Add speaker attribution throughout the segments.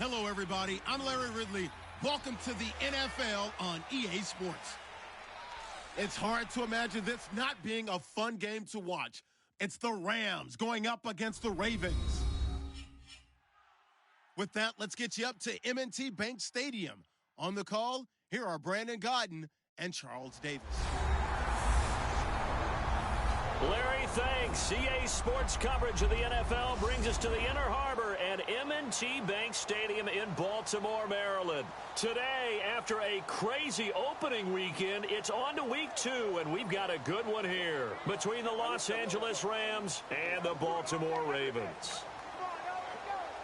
Speaker 1: Hello, everybody. I'm Larry Ridley. Welcome to the NFL on EA Sports. It's hard to imagine this not being a fun game to watch. It's the Rams going up against the Ravens. With that, let's get you up to M&T Bank Stadium. On the call, here are Brandon Gaudin and Charles Davis.
Speaker 2: Larry, thanks. EA Sports coverage of the NFL brings us to the Inner Harbor at M&T Bank Stadium in Baltimore, Maryland. Today, after a crazy opening weekend, it's on to week 2, and we've got a good one here between the Los Angeles Rams and the Baltimore Ravens.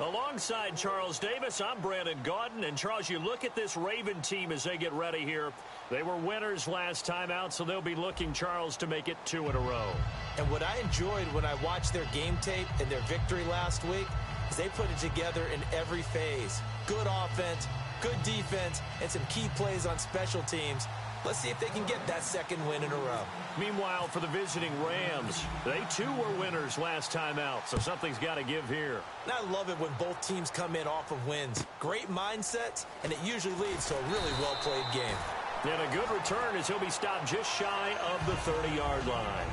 Speaker 2: Alongside Charles Davis, I'm Brandon Gaudin. And, Charles, you look at this Raven team as they get ready here. They were winners last time out, so they'll be looking, Charles, to make it 2 in a row.
Speaker 3: And what I enjoyed when I watched their game tape and their victory last week is they put it together in every phase. Good offense, good defense, and some key plays on special teams. Let's see if they can get that second win in a row.
Speaker 2: Meanwhile, for the visiting Rams, they too were winners last time out, so something's got to give here.
Speaker 3: And I love it when both teams come in off of wins. Great mindsets, and it usually leads to a really well-played game.
Speaker 2: And a good return as he'll be stopped just shy of the 30-yard line.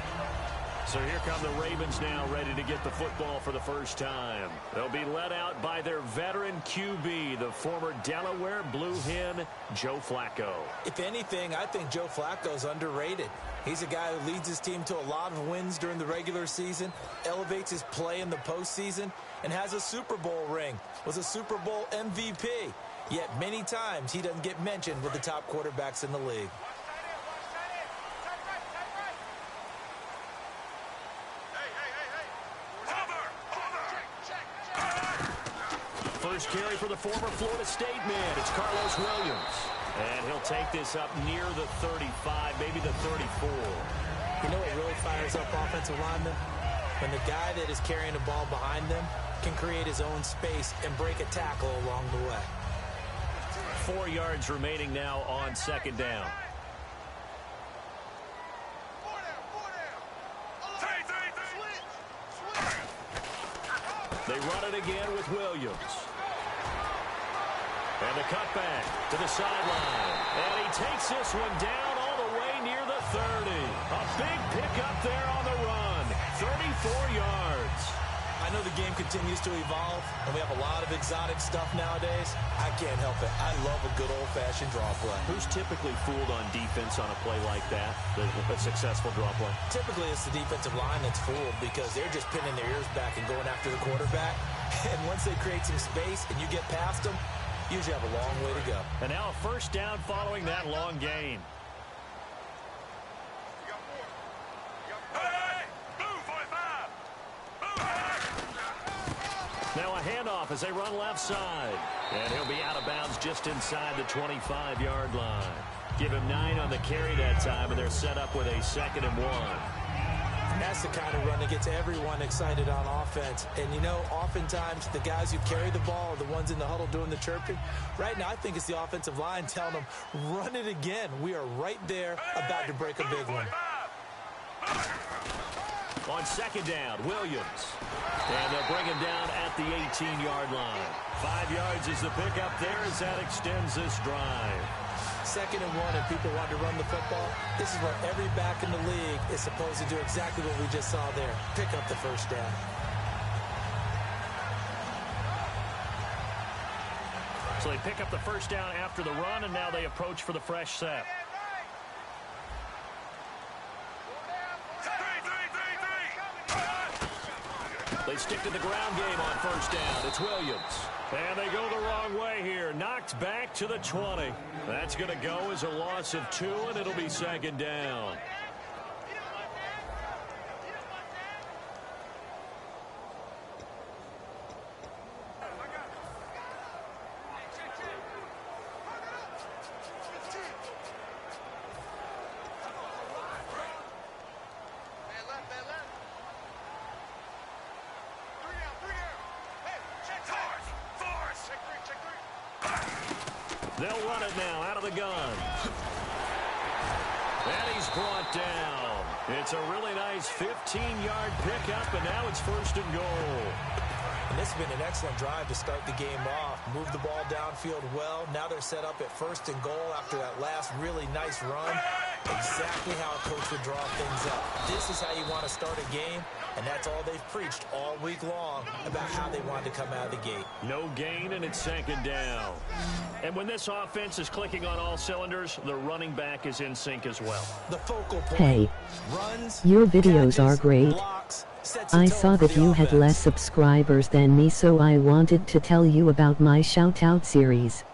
Speaker 2: So here come the Ravens now, ready to get the football for the first time. They'll be led out by their veteran QB, the former Delaware Blue Hen, Joe Flacco.
Speaker 3: If anything, I think Joe Flacco's underrated. He's a guy who leads his team to a lot of wins during the regular season, elevates his play in the postseason, and has a Super Bowl ring, was a Super Bowl MVP. Yet many times he doesn't get mentioned with the top quarterbacks in the league.
Speaker 2: First carry for the former Florida State man. It's Carlos Williams. And he'll take this up near the 35, maybe the 34.
Speaker 3: You know what really fires up offensive linemen? When the guy that is carrying the ball behind them can create his own space and break a tackle along the way.
Speaker 2: 4 yards remaining now on second down. They run it again with Williams. And the cutback to the sideline. And he takes this one down all the way near the 30. A big pickup there on the run. 34 yards.
Speaker 3: I know the game continues to evolve, and we have a lot of exotic stuff nowadays. I can't help it. I love a good old-fashioned draw play.
Speaker 2: Who's typically fooled on defense on a play like that, a successful draw play?
Speaker 3: Typically, it's the defensive line that's fooled because they're just pinning their ears back and going after the quarterback. And once they create some space and you get past them, you usually have a long way to go.
Speaker 2: And now a first down following that long gain. Now a handoff as they run left side. And he'll be out of bounds just inside the 25-yard line. Give him 9 on the carry that time, and they're set up with a 2nd and 1.
Speaker 3: And that's the kind of run that gets everyone excited on offense. And, you know, oftentimes the guys who carry the ball are the ones in the huddle doing the chirping. Right now, I think it's the offensive line telling them, run it again. We are right there about to break a big one.
Speaker 2: On second down, Williams. And they'll bring him down at the 18-yard line. 5 yards is the pickup there as that extends this drive.
Speaker 3: 2nd and 1, and people want to run the football. This is where every back in the league is supposed to do exactly what we just saw there. Pick up the first down.
Speaker 2: So they pick up the first down after the run, and now they approach for the fresh set. They stick to the ground game on first down. It's Williams. And they go the wrong way here. Knocked back to the 20. That's going to go as a loss of 2, and it'll be second down. They'll run it now out of the gun. And he's brought down. It's a really nice 15-yard pickup, and now it's 1st and goal.
Speaker 3: And this has been an excellent drive to start the game off. Move the ball downfield well. Now they're set up at 1st and goal after that last really nice run. Exactly how a coach would draw things up. This is how you want to start a game, and that's all they've preached all week long about how they want to come out of the gate.
Speaker 2: No gain, and it's 2nd down. And when this offense is clicking on all cylinders, the running back is in sync as well.
Speaker 3: The focal point.
Speaker 4: Hey,
Speaker 3: runs,
Speaker 4: your videos
Speaker 3: catches,
Speaker 4: are great.
Speaker 3: blocks, sets a
Speaker 4: I
Speaker 3: tone
Speaker 4: saw
Speaker 3: for
Speaker 4: that
Speaker 3: the
Speaker 4: you had
Speaker 3: offense.
Speaker 4: less subscribers than me, so I wanted to tell you about my shout-out series.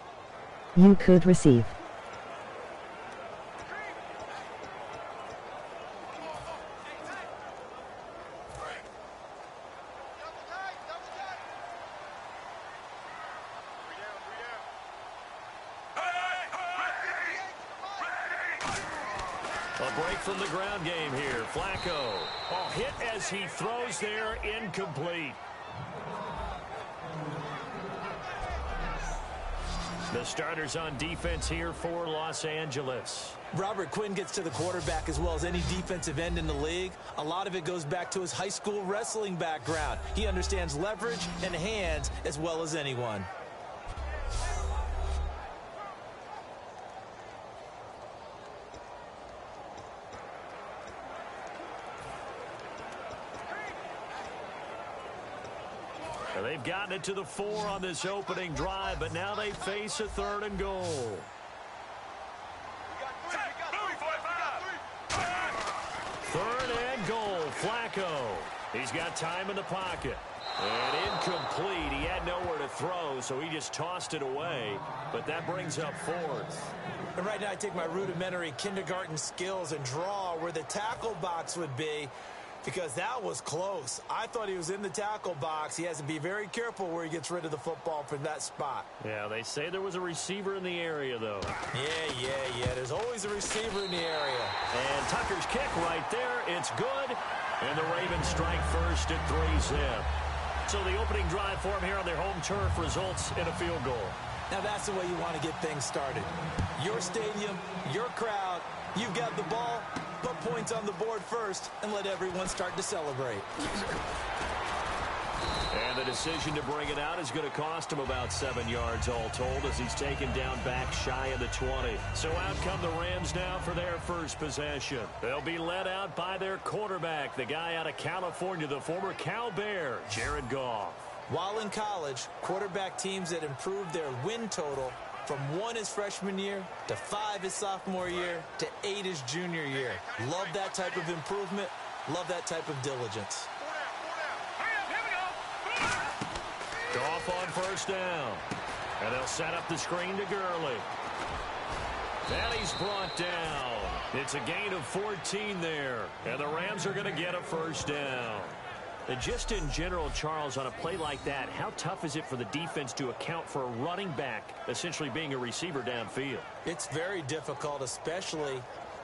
Speaker 4: You could receive
Speaker 2: a break from the ground game here. Flacco. Oh, hit as he throws there, incomplete. The starters on defense here for Los Angeles.
Speaker 3: Robert Quinn gets to the quarterback as well as any defensive end in the league. A lot of it goes back to his high school wrestling background. He understands leverage and hands as well as anyone.
Speaker 2: They've gotten it to the 4 on this opening drive, but now they face a 3rd and goal. 3rd and goal, Flacco. He's got time in the pocket. And incomplete. He had nowhere to throw, so he just tossed it away. But that brings up 4th.
Speaker 3: And right now I take my rudimentary kindergarten skills and draw where the tackle box would be, because that was close. I thought he was in the tackle box. He has to be very careful where he gets rid of the football from that spot.
Speaker 2: Yeah, they say there was a receiver in the area, though.
Speaker 3: Yeah. There's always a receiver in the area.
Speaker 2: And Tucker's kick right there. It's good. And the Ravens strike first at 3-zip. So the opening drive for them here on their home turf results in a field goal.
Speaker 3: Now that's the way you want to get things started. Your stadium, your crowd, you've got the ball. Put points on the board first and let everyone start to celebrate.
Speaker 2: And the decision to bring it out is going to cost him about 7 yards all told as he's taken down back shy of the 20. So out come the Rams now for their first possession. They'll be led out by their quarterback, the guy out of California, the former Cal Bear, Jared Goff.
Speaker 3: While in college, quarterback teams that improved their win total from 1 his freshman year to 5 his sophomore year to 8 his junior year. Love that type of improvement. Love that type of diligence.
Speaker 2: Goff on 1st down. And they'll set up the screen to Gurley. And he's brought down. It's a gain of 14 there. And the Rams are going to get a 1st down. And just in general, Charles, on a play like that, how tough is it for the defense to account for a running back essentially being a receiver downfield?
Speaker 3: It's very difficult, especially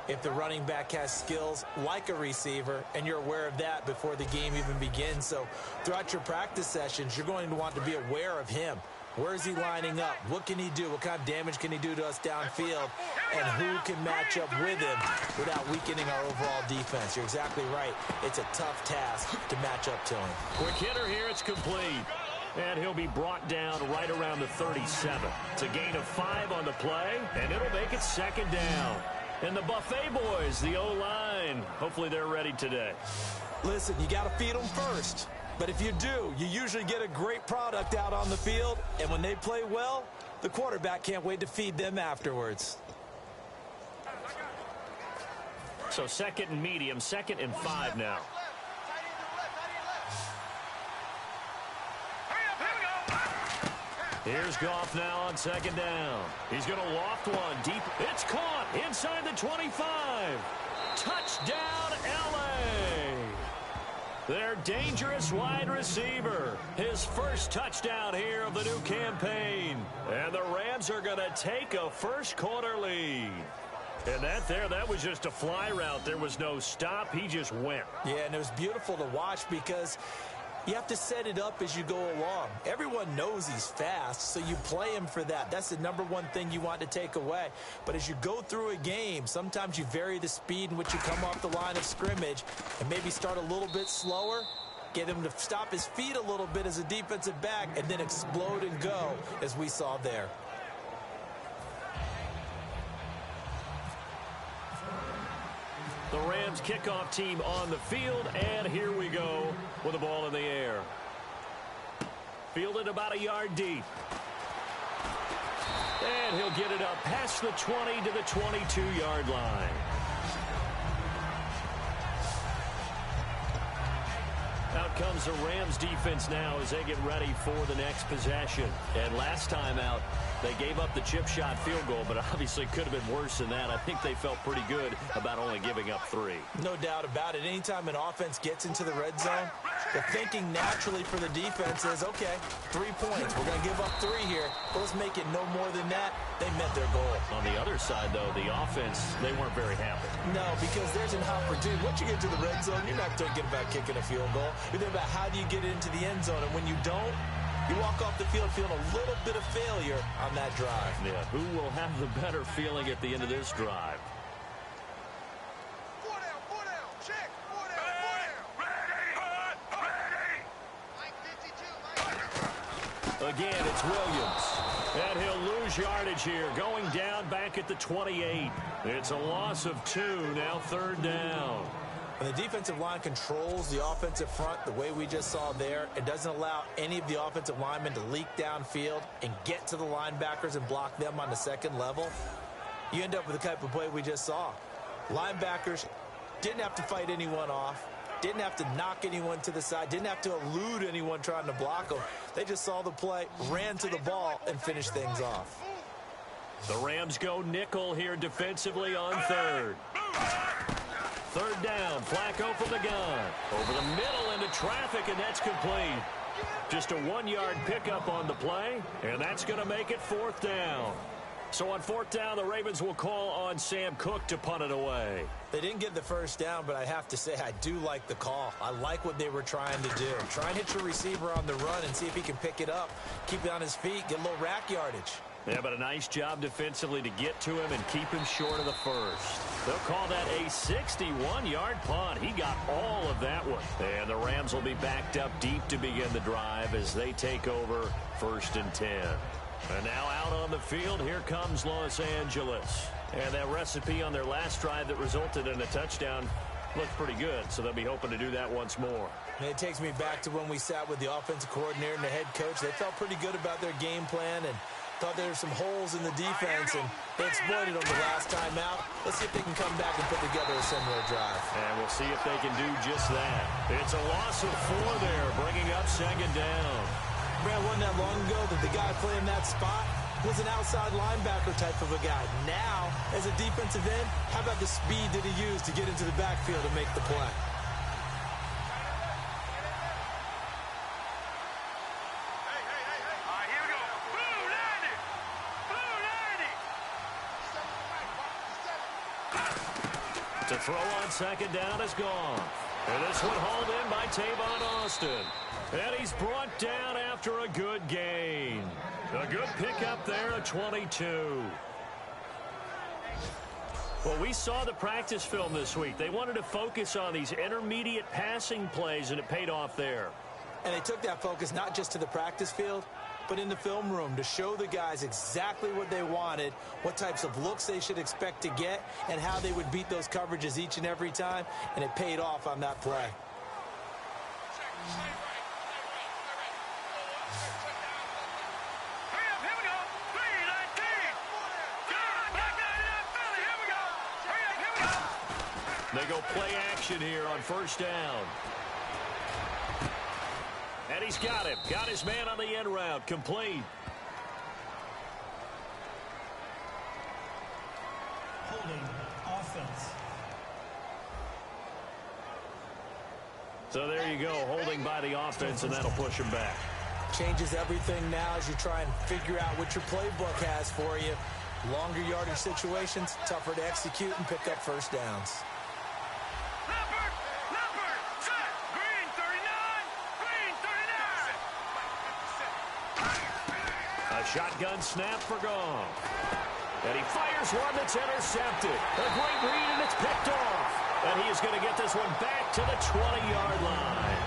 Speaker 3: if the running back has skills like a receiver, and you're aware of that before the game even begins. So throughout your practice sessions, you're going to want to be aware of him. Where is he lining up? What can he do? What kind of damage can he do to us downfield? And who can match up with him without weakening our overall defense? You're exactly right. It's a tough task to match up to him.
Speaker 2: Quick hitter here. It's complete. And he'll be brought down right around the 37. It's a gain of 5 on the play, and it'll make it 2nd down. And the Buffet boys, the O-line, hopefully they're ready today.
Speaker 3: Listen, you got to feed them first. But if you do, you usually get a great product out on the field. And when they play well, the quarterback can't wait to feed them afterwards.
Speaker 2: So 2nd and medium, 2nd and 5 now. Here's Goff now on 2nd down. He's going to loft one deep. It's caught inside the 25. Touchdown, L.A. Their dangerous wide receiver. His first touchdown here of the new campaign. And the Rams are going to take a first-quarter lead. And that was just a fly route. There was no stop. He just went.
Speaker 3: Yeah, and it was beautiful to watch because You have to set it up as you go along. Everyone knows he's fast, so you play him for that. That's the number one thing you want to take away. But as you go through a game, sometimes you vary the speed in which you come off the line of scrimmage and maybe start a little bit slower, get him to stop his feet a little bit as a defensive back, and then explode and go, as we saw there.
Speaker 2: The Rams kickoff team on the field, and here we go with the ball in the air. Fielded about a yard deep. And he'll get it up past the 20 to the 22-yard line. Out comes the Rams defense now as they get ready for the next possession. And last time out, they gave up the chip shot field goal, but obviously could have been worse than that. I think they felt pretty good about only giving up 3.
Speaker 3: No doubt about it. Anytime an offense gets into the red zone, the thinking naturally for the defense is, okay, 3 points. We're going to give up 3 here, but let's make it no more than that. They met their goal.
Speaker 2: On the other side, though, the offense, they weren't very happy.
Speaker 3: No, because there's an opportunity. Once you get to the red zone, you're not thinking about kicking a field goal. You're thinking about how do you get it into the end zone, and when you don't, you walk off the field feeling a little bit of failure on that drive.
Speaker 2: Yeah, who will have the better feeling at the end of this drive?
Speaker 5: Four down, check. Four down. Ready.
Speaker 2: Again, it's Williams. And he'll lose yardage here, going down back at the 28. It's a loss of 2, now 3rd down.
Speaker 3: When the defensive line controls the offensive front the way we just saw there, it doesn't allow any of the offensive linemen to leak downfield and get to the linebackers and block them on the second level. You end up with the type of play we just saw. Linebackers didn't have to fight anyone off, didn't have to knock anyone to the side, didn't have to elude anyone trying to block them. They just saw the play, ran to the ball, and finished things off.
Speaker 2: The Rams go nickel here defensively on 3rd. 3rd down, Flacco from the gun. Over the middle into traffic, and that's complete. Just a 1-yard pickup on the play, and that's going to make it 4th down. So on 4th down, the Ravens will call on Sam Cook to punt it away.
Speaker 3: They didn't get the first down, but I have to say I do like the call. I like what they were trying to do. Try and hit your receiver on the run and see if he can pick it up, keep it on his feet, get a little rack yardage.
Speaker 2: Yeah, but a nice job defensively to get to him and keep him short of the first. They'll call that a 61-yard punt. He got all of that one. And the Rams will be backed up deep to begin the drive as they take over 1st and 10. And now out on the field, here comes Los Angeles. And that recipe on their last drive that resulted in a touchdown looked pretty good, so they'll be hoping to do that once more.
Speaker 3: And it takes me back to when we sat with the offensive coordinator and the head coach. They felt pretty good about their game plan and thought there were some holes in the defense, and they exploited them the last time out. Let's see if they can come back and put together a similar drive.
Speaker 2: And we'll see if they can do just that. It's a loss of 4 there, bringing up 2nd down.
Speaker 3: Brad, wasn't that long ago that the guy playing that spot was an outside linebacker type of a guy. Now, as a defensive end, how about the speed that he used to get into the backfield and make the play?
Speaker 2: To throw on 2nd down is gone. And this one hauled in by Tavon Austin. And he's brought down after a good gain. A good pickup there at 22. Well, we saw the practice film this week. They wanted to focus on these intermediate passing plays, and it paid off there.
Speaker 3: And they took that focus not just to the practice field, but in the film room to show the guys exactly what they wanted, what types of looks they should expect to get, and how they would beat those coverages each and every time, and it paid off on that play.
Speaker 2: They go play action here on 1st down. And he's got him. Got his man on the end route. Complete.
Speaker 6: Holding offense.
Speaker 2: So there you go. Holding by the offense, and that'll push him back.
Speaker 3: Changes everything now as you try and figure out what your playbook has for you. Longer yardage situations, tougher to execute and pick up 1st downs.
Speaker 5: Number, check. Green 39, green
Speaker 2: A shotgun snap for Goff. And he fires one that's intercepted. A great read, and it's picked off. And he is going to get this one back to the 20-yard line.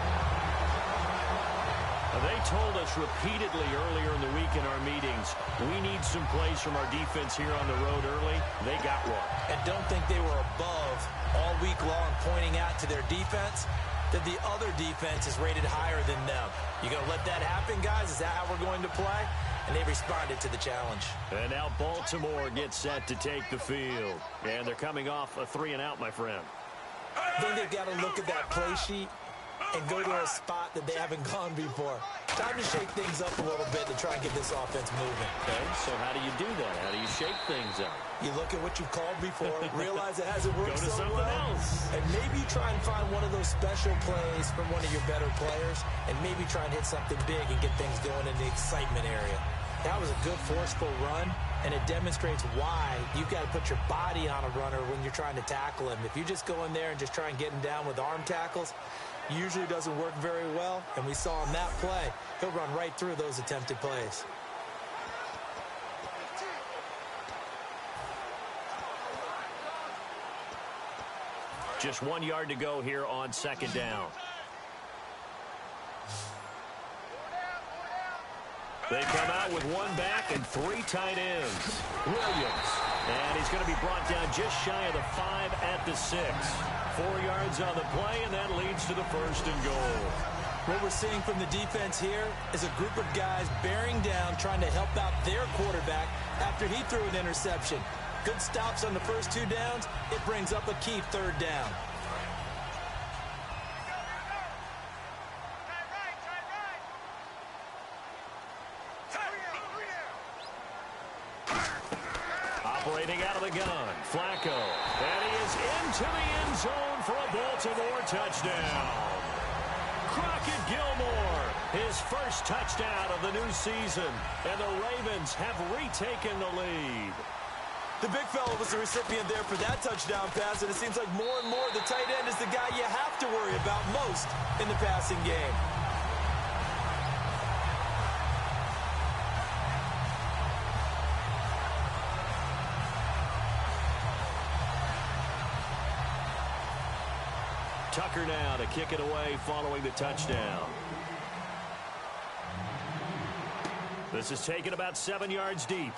Speaker 2: They told us repeatedly earlier in the week in our meetings, we need some plays from our defense here on the road early. They got one.
Speaker 3: And don't think they were above all week long pointing out to their defense that the other defense is rated higher than them. You going to let that happen, guys? Is that how we're going to play? And they responded to the challenge.
Speaker 2: And now Baltimore gets set to take the field. And they're coming off a 3-and-out, my friend.
Speaker 3: I think they've got to look at that play sheet and go to a spot that they haven't gone before. Time to shake things up a little bit to try and get this offense moving.
Speaker 2: Okay, so how do you do that? How do you shake things up?
Speaker 3: You look at what you've called before, realize it hasn't worked
Speaker 2: Go to
Speaker 3: so
Speaker 2: something
Speaker 3: well,
Speaker 2: else.
Speaker 3: and maybe try and find one of those special plays from one of your better players, and maybe try and hit something big and get things going in the excitement area. That was a good, forceful run, and it demonstrates why you've got to put your body on a runner when you're trying to tackle him. If you just go in there and just try and get him down with arm tackles, usually doesn't work very well, and we saw in that play, he'll run right through those attempted plays.
Speaker 2: Just 1 yard to go here on 2nd down. They come out with one back and 3 tight ends. Williams. And he's going to be brought down just shy of the 5 at the 6. 4 yards on the play, and that leads to the 1st and goal.
Speaker 3: What we're seeing from the defense here is a group of guys bearing down, trying to help out their quarterback after he threw an interception. Good stops on the first 2 downs. It brings up a key 3rd down.
Speaker 2: Operating out of the gun, Flacco. And he is into the end zone for a Baltimore touchdown. Crockett Gilmore, his first touchdown of the new season. And the Ravens have retaken the lead.
Speaker 3: The big fella was the recipient there for that touchdown pass, and it seems like more and more the tight end is the guy you have to worry about most in the passing game.
Speaker 2: Tucker now to kick it away following the touchdown. This is taken about 7 yards deep.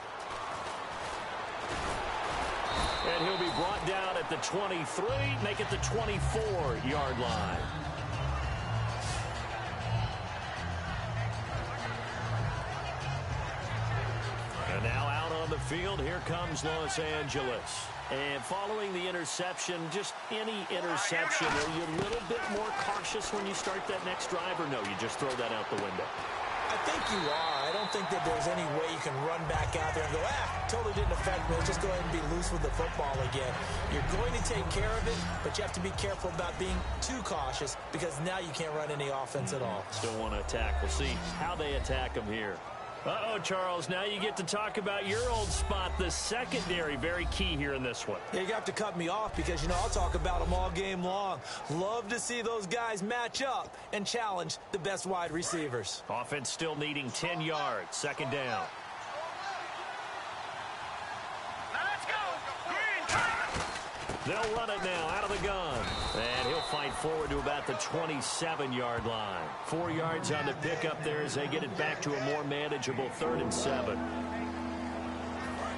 Speaker 2: And he'll be brought down at the 23, make it the 24-yard line. And now out on the field, here comes Los Angeles. And following the interception, just any interception, are you a little bit more cautious when you start that next drive, or no, you just throw that out the window?
Speaker 3: I think you are. I don't think that there's any way you can run back out there and go, totally didn't affect me. Let's just go ahead and be loose with the football again. You're going to take care of it, but you have to be careful about being too cautious because now you can't run any offense at all.
Speaker 2: Still want to attack. We'll see how they attack him here. Uh-oh, Charles, now you get to talk about your old spot, the secondary. Very key here in this one.
Speaker 3: Yeah, you have to cut me off because, I'll talk about them all game long. Love to see those guys match up and challenge the best wide receivers.
Speaker 2: Offense still needing 10 yards, 2nd down.
Speaker 5: Let's go. Green.
Speaker 2: They'll run it now out of the gun. And he'll fight forward to about the 27-yard line. 4 yards on the pickup there as they get it back to a more manageable 3rd and 7.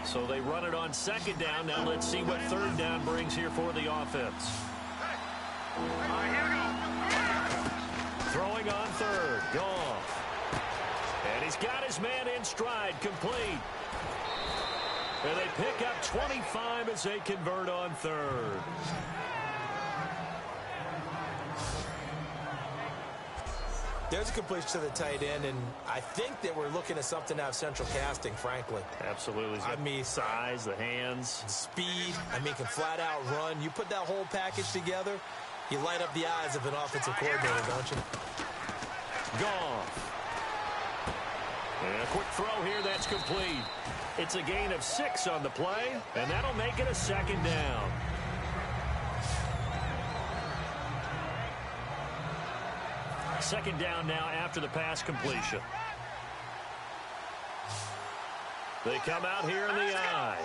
Speaker 2: So they run it on 2nd down. Now let's see what 3rd down brings here for the offense.
Speaker 5: All right, here we go.
Speaker 2: Throwing on 3rd. Goff. And he's got his man in stride, complete. And they pick up 25 as they convert on 3rd.
Speaker 3: There's a completion to the tight end, and I think that we're looking at something out of central casting, frankly.
Speaker 2: Absolutely.
Speaker 3: I mean,
Speaker 2: size, the hands.
Speaker 3: Speed, can flat out run. You put that whole package together, you light up the eyes of an offensive coordinator, don't you?
Speaker 2: Goff. And a quick throw here, that's complete. It's a gain of 6 on the play, and that'll make it a 2nd down. Second down now after the pass completion. They come out here in the eye.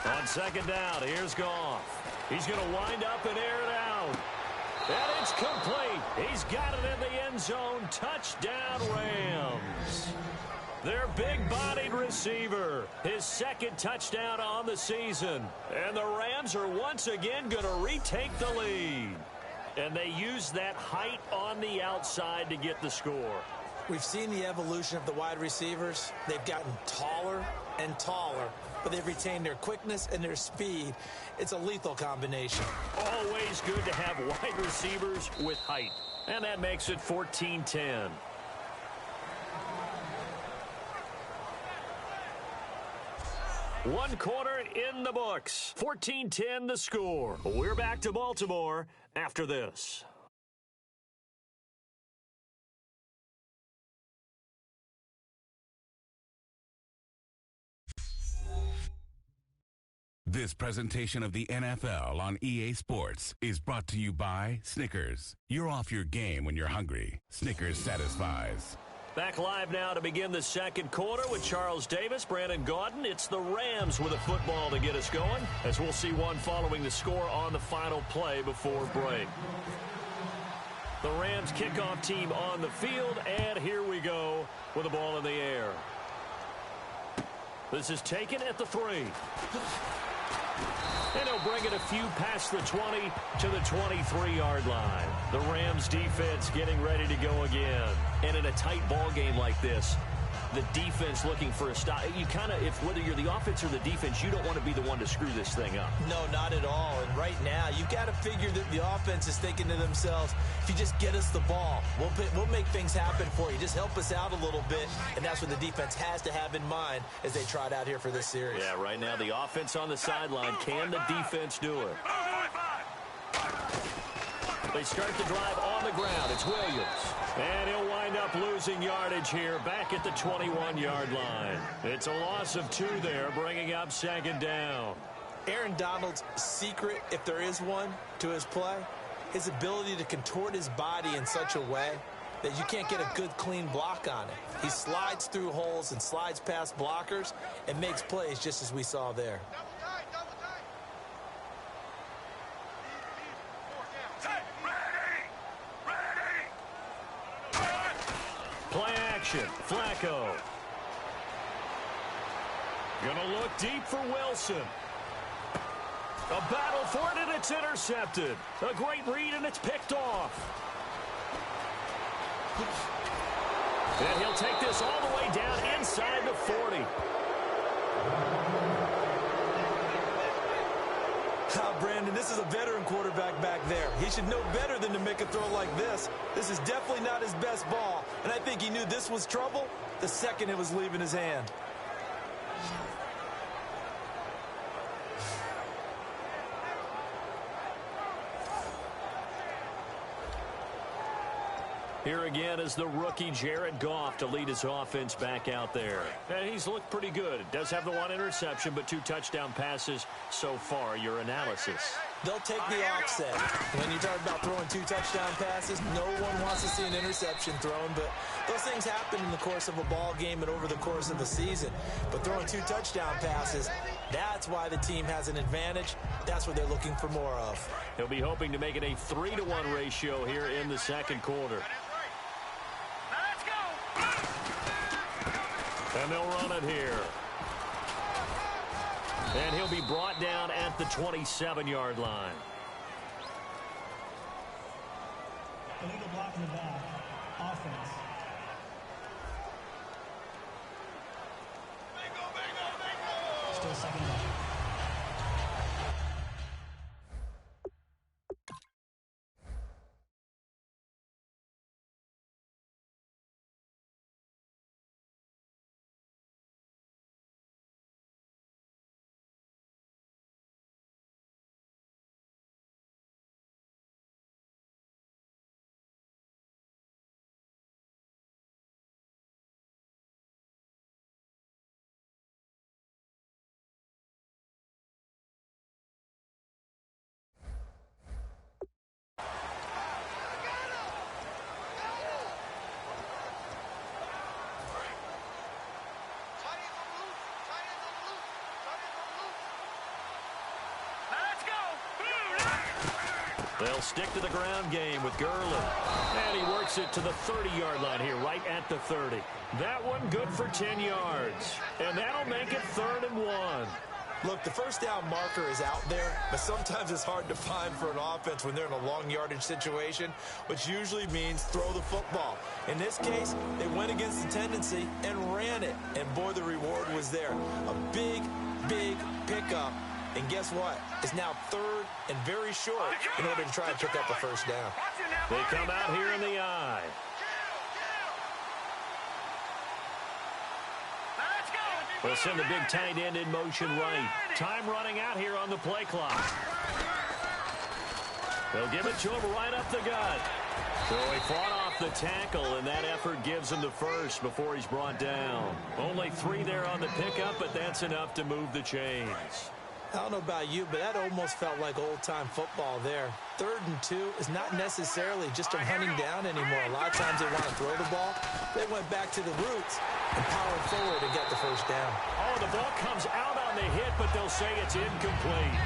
Speaker 2: On second down, here's Goff. He's going to wind up and air it out. And it's complete. He's got it in the end zone. Touchdown, Rams. Their big-bodied receiver, his second touchdown on the season. And the Rams are once again going to retake the lead. And they use that height on the outside to get the score.
Speaker 3: We've seen the evolution of the wide receivers. They've gotten taller and taller, but they've retained their quickness and their speed. It's a lethal combination.
Speaker 2: Always good to have wide receivers with height. And that makes it 14-10. One quarter in the books. 14-10 the score. We're back to Baltimore after this.
Speaker 7: This presentation of the NFL on EA Sports is brought to you by Snickers. You're off your game when you're hungry. Snickers satisfies.
Speaker 2: Back live now to begin the second quarter with Charles Davis, Brandon Gaudin. It's the Rams with a football to get us going, as we'll see one following the score on the final play before break. The Rams kickoff team on the field, and here we go with the ball in the air. This is taken at the 3. And he'll bring it a few past the 20 to the 23-yard line. The Rams defense getting ready to go again. And in a tight ball game like this, the defense looking for a stop. You kind of, whether you're the offense or the defense, you don't want to be the one to screw this thing up.
Speaker 3: No, not at all. And right now, you got to figure that the offense is thinking to themselves, if you just get us the ball, we'll make things happen for you. Just help us out a little bit. And that's what the defense has to have in mind as they trot out here for this series.
Speaker 2: Yeah, right now, the offense on the sideline. Can the defense do it? They start the drive on the ground. It's Williams. And he'll wind up losing yardage here back at the 21-yard line. It's a loss of 2 there, bringing up second down.
Speaker 3: Aaron Donald's secret, if there is one, to his play, his ability to contort his body in such a way that you can't get a good, clean block on it. He slides through holes and slides past blockers and makes plays just as we saw there.
Speaker 2: Play action. Flacco. Gonna look deep for Wilson. A battle for it, and it's intercepted. A great read, and it's picked off. And he'll take this all the way down inside the 40.
Speaker 3: Brandon, this is a veteran quarterback back there. He should know better than to make a throw like this. This is definitely not his best ball, and I think he knew this was trouble the second it was leaving his hand.
Speaker 2: Here again is the rookie Jared Goff to lead his offense back out there. And he's looked pretty good. Does have the 1 interception, but 2 touchdown passes so far. Your analysis.
Speaker 3: They'll take the offset. When you talk about throwing 2 touchdown passes, no one wants to see an interception thrown, but those things happen in the course of a ball game and over the course of the season. But throwing 2 touchdown passes, that's why the team has an advantage. That's what they're looking for more of.
Speaker 2: He'll be hoping to make it a 3-to-1 ratio here in the second quarter. And they'll run it here. And he'll be brought down at the 27-yard line.
Speaker 6: Illegal block in the back. Offense. Still second down.
Speaker 2: They'll stick to the ground game with Gurley. And he works it to the 30-yard line here, right at the 30. That one good for 10 yards. And that'll make it 3rd and 1.
Speaker 3: Look, the first down marker is out there, but sometimes it's hard to find for an offense when they're in a long yardage situation, which usually means throw the football. In this case, they went against the tendency and ran it. And boy, the reward was there. A big, big pickup. And guess what? It's now 3rd and very short in order to try and pick up a first down.
Speaker 2: They come out here in the eye. We'll send the big tight end in motion right. Time running out here on the play clock. They'll give it to him right up the gut. So he fought off the tackle, and that effort gives him the first before he's brought down. Only 3 there on the pickup, but that's enough to move the chains.
Speaker 3: I don't know about you, but that almost felt like old-time football there. 3rd and 2 is not necessarily just a hunting down anymore. A lot of times they want to throw the ball. They went back to the roots and powered forward and got the first down.
Speaker 2: Oh, the ball comes out on the hit, but they'll say it's incomplete.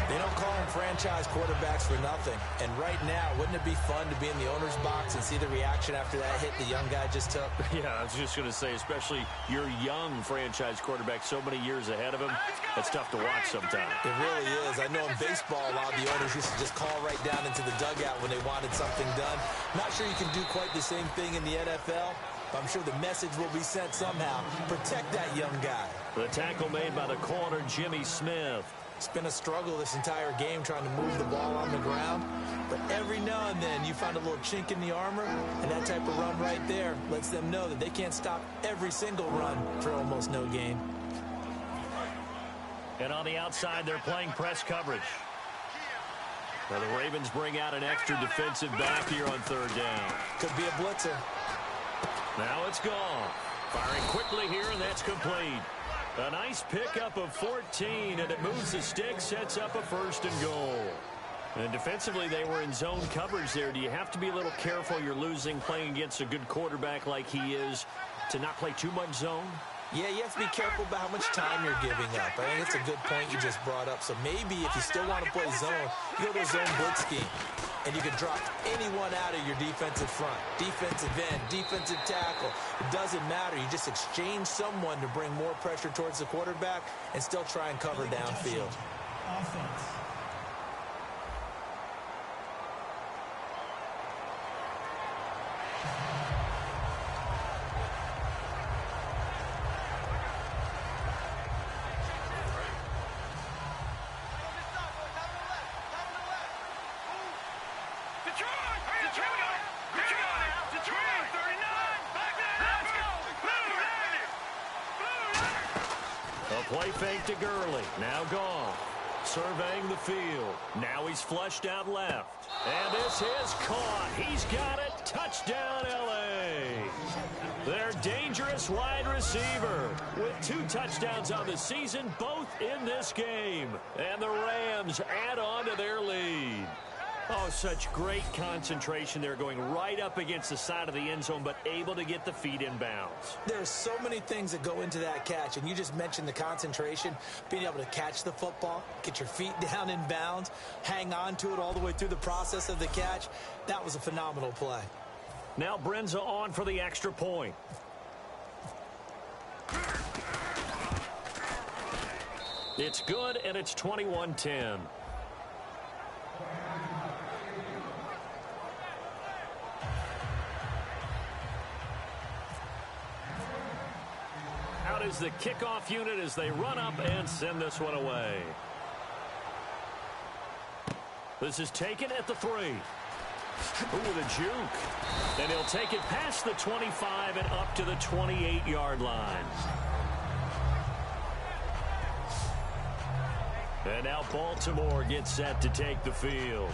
Speaker 3: They don't call them franchise quarterbacks for nothing. And right now, wouldn't it be fun to be in the owner's box and see the reaction after that hit the young guy just took?
Speaker 2: Yeah, I was just going to say, especially your young franchise quarterback so many years ahead of him, that's tough to watch sometimes.
Speaker 3: It really is. I know in baseball, a lot of the owners used to just call right down into the dugout when they wanted something done. Not sure you can do quite the same thing in the NFL, but I'm sure the message will be sent somehow. Protect that young guy.
Speaker 2: The tackle made by the corner, Jimmy Smith.
Speaker 3: It's been a struggle this entire game trying to move the ball on the ground. But every now and then you find a little chink in the armor, and that type of run right there lets them know that they can't stop every single run for almost no gain.
Speaker 2: And on the outside, they're playing press coverage. Now the Ravens bring out an extra defensive back here on 3rd down.
Speaker 3: Could be a blitzer.
Speaker 2: Now it's gone. Firing quickly here, and that's complete. A nice pickup of 14, and it moves the stick, sets up a 1st and goal. And defensively, they were in zone coverage there. Do you have to be a little careful you're losing playing against a good quarterback like he is to not play too much zone?
Speaker 3: Yeah, you have to be careful about how much time you're giving up. I think it's a good point you just brought up. So maybe if you still want to play zone, you go to a zone blitz scheme. And you can drop anyone out of your defensive front, defensive end, defensive tackle. It doesn't matter. You just exchange someone to bring more pressure towards the quarterback and still try and cover downfield.
Speaker 6: Offense.
Speaker 2: Play fake to Gurley. Now gone. Surveying the field. Now he's flushed out left. And this is caught. He's got it. Touchdown, L.A. Their dangerous wide receiver with 2 touchdowns on the season, both in this game. And the Rams add on to their lead. Oh, such great concentration there, going right up against the side of the end zone, but able to get the feet in bounds.
Speaker 3: There's so many things that go into that catch, and you just mentioned the concentration, being able to catch the football, get your feet down in bounds, hang on to it all the way through the process of the catch. That was a phenomenal play.
Speaker 2: Now Brenza on for the extra point. It's good, and it's 21-10. Out is the kickoff unit as they run up and send this one away. This is taken at the 3. Ooh, the juke. And he'll take it past the 25 and up to the 28-yard line. And now Baltimore gets set to take the field.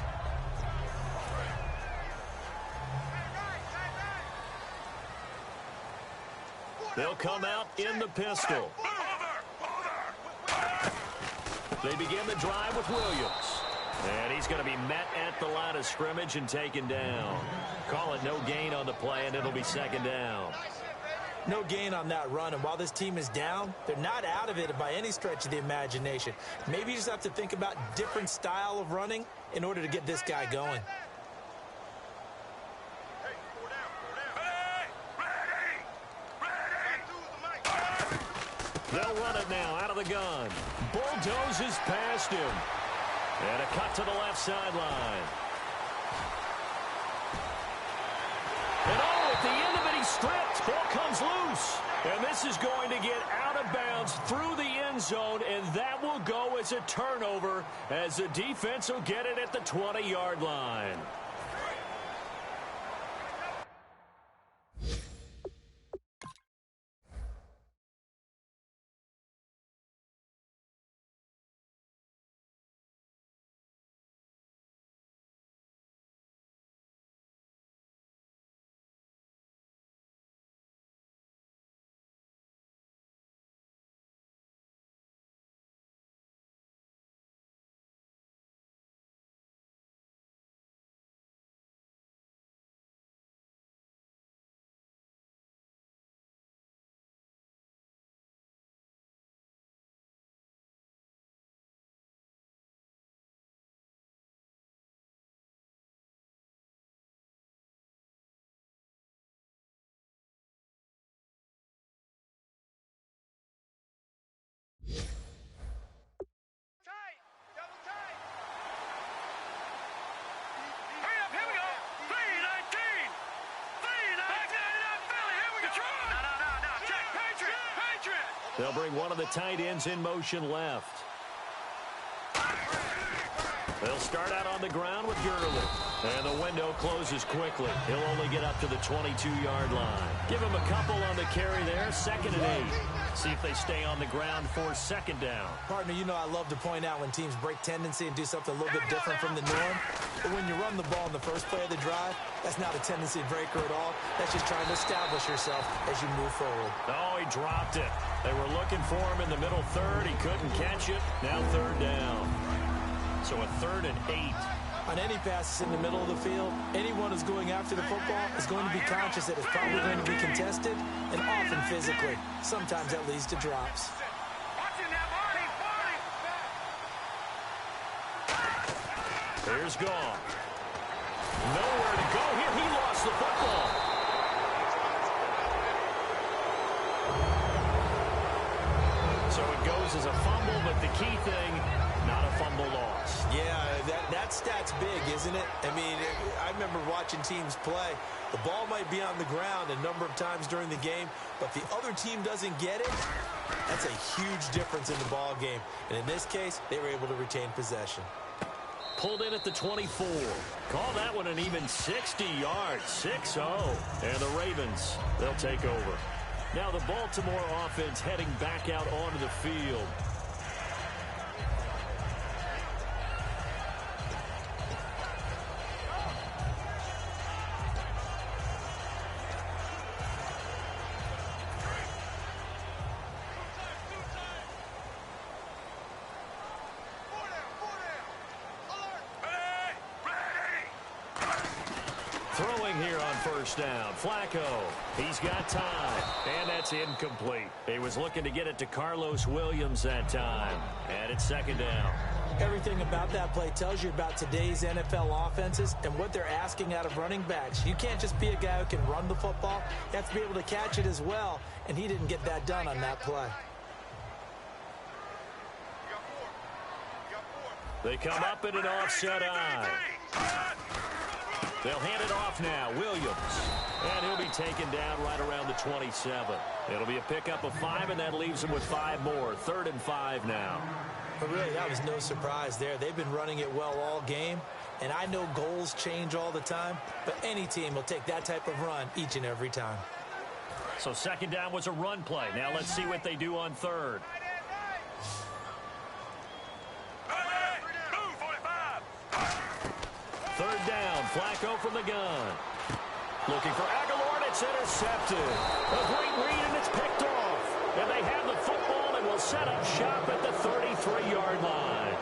Speaker 2: They'll come out in the pistol. They begin the drive with Williams. And he's going to be met at the line of scrimmage and taken down. Call it no gain on the play, and it'll be 2nd down.
Speaker 3: No gain on that run, and while this team is down, they're not out of it by any stretch of the imagination. Maybe you just have to think about different style of running in order to get this guy going.
Speaker 2: They'll run it now out of the gun. Bulldozes past him. And a cut to the left sideline. And at the end of it, he's stripped. Ball comes loose. And this is going to get out of bounds through the end zone, and that will go as a turnover as the defense will get it at the 20-yard line. They'll bring one of the tight ends in motion left. They'll start out on the ground with Gurley. And the window closes quickly. He'll only get up to the 22-yard line. Give him a couple on the carry there. 2nd and 8. See if they stay on the ground for 2nd down.
Speaker 3: Partner, you know I love to point out when teams break tendency and do something a little bit different from the norm. But when you run the ball in the first play of the drive, that's not a tendency breaker at all. That's just trying to establish yourself as you move forward.
Speaker 2: Oh, he dropped it. They were looking for him in the middle third. He couldn't catch it. Now 3rd down. So a 3rd and 8.
Speaker 3: On any passes in the middle of the field, anyone who's going after the football is going to be conscious that it's probably going to be contested and often physically. Sometimes that leads to drops.
Speaker 2: Here's Gone. Nowhere to go here. He lost the football. So it goes as a fumble, but the key thing, not a fumble loss.
Speaker 3: Yeah, that stat's big, isn't it? I mean, I remember watching teams play. The ball might be on the ground a number of times during the game, but the other team doesn't get it. That's a huge difference in the ball game. And in this case, they were able to retain possession.
Speaker 2: Pulled in at the 24. Call that one an even 60 yards. 6-0. And the Ravens, they'll take over. Now the Baltimore offense heading back out onto the field. Throwing here on 1st down. Flacco. He's got time. And that's incomplete. He was looking to get it to Carlos Williams that time. And it's 2nd down.
Speaker 3: Everything about that play tells you about today's NFL offenses and what they're asking out of running backs. You can't just be a guy who can run the football. You have to be able to catch it as well. And he didn't get that done on that play.
Speaker 2: They come up in an offset eye. They'll hand it off now. Williams. And he'll be taken down right around the 27. It'll be a pickup of 5, and that leaves him with 5 more. 3rd and 5 now.
Speaker 3: But really, that was no surprise there. They've been running it well all game. And I know goals change all the time, but any team will take that type of run each and every time.
Speaker 2: So 2nd down was a run play. Now let's see what they do on 3rd. Third down, Flacco from the gun. Looking for Aguilar, and it's intercepted. A great read, and it's picked off. And they have the football and will set up shop at the 33-yard line.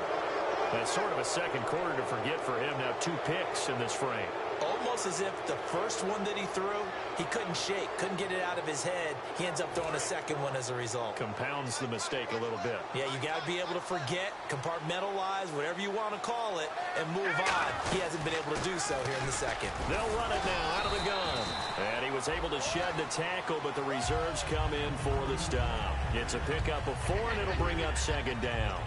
Speaker 2: That's sort of a second quarter to forget for him. Now 2 picks in this frame.
Speaker 3: Almost almost as if the first one that he threw, he couldn't shake, couldn't get it out of his head. He ends up throwing a second one as a result.
Speaker 2: Compounds the mistake a little bit.
Speaker 3: Yeah, you got to be able to forget, compartmentalize, whatever you want to call it, and move on. He hasn't been able to do so here in the second.
Speaker 2: They'll run it now out of the gun. And he was able to shed the tackle, but the reserves come in for the stop. It's a pickup of 4, and it'll bring up second down.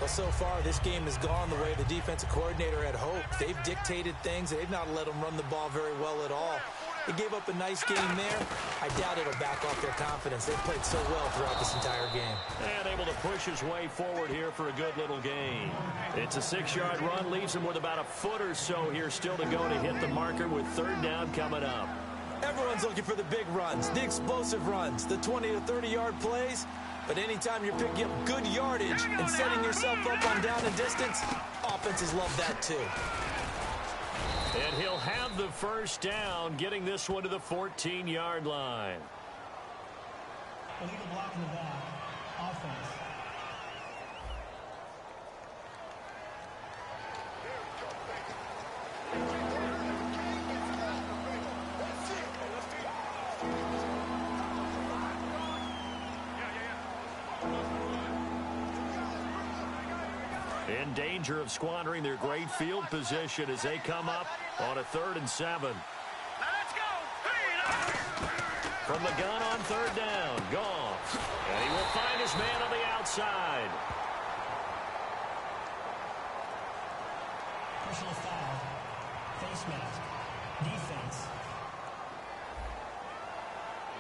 Speaker 3: Well, so far, this game has gone the way the defensive coordinator had hoped. They've dictated things. They've not let them run the ball very well at all. They gave up a nice game there. I doubt it'll back off their confidence. They've played so well throughout this entire game.
Speaker 2: And able to push his way forward here for a good little gain. It's a 6-yard run, leaves him with about a foot or so here still to go to hit the marker with third down coming up.
Speaker 3: Everyone's looking for the big runs, the explosive runs, the 20 to 30-yard plays. But anytime you're picking up good yardage and setting yourself up on down and distance, offenses love that too.
Speaker 2: And he'll have the first down, getting this one to the 14-yard line.
Speaker 6: Illegal block in the back. Offense.
Speaker 2: In danger of squandering their great field position as they come up on a 3rd and 7.
Speaker 5: Let's go.
Speaker 2: From the gun on 3rd down, Goff. And he will find his man on the outside.
Speaker 6: Personal foul. Face mask. Defense.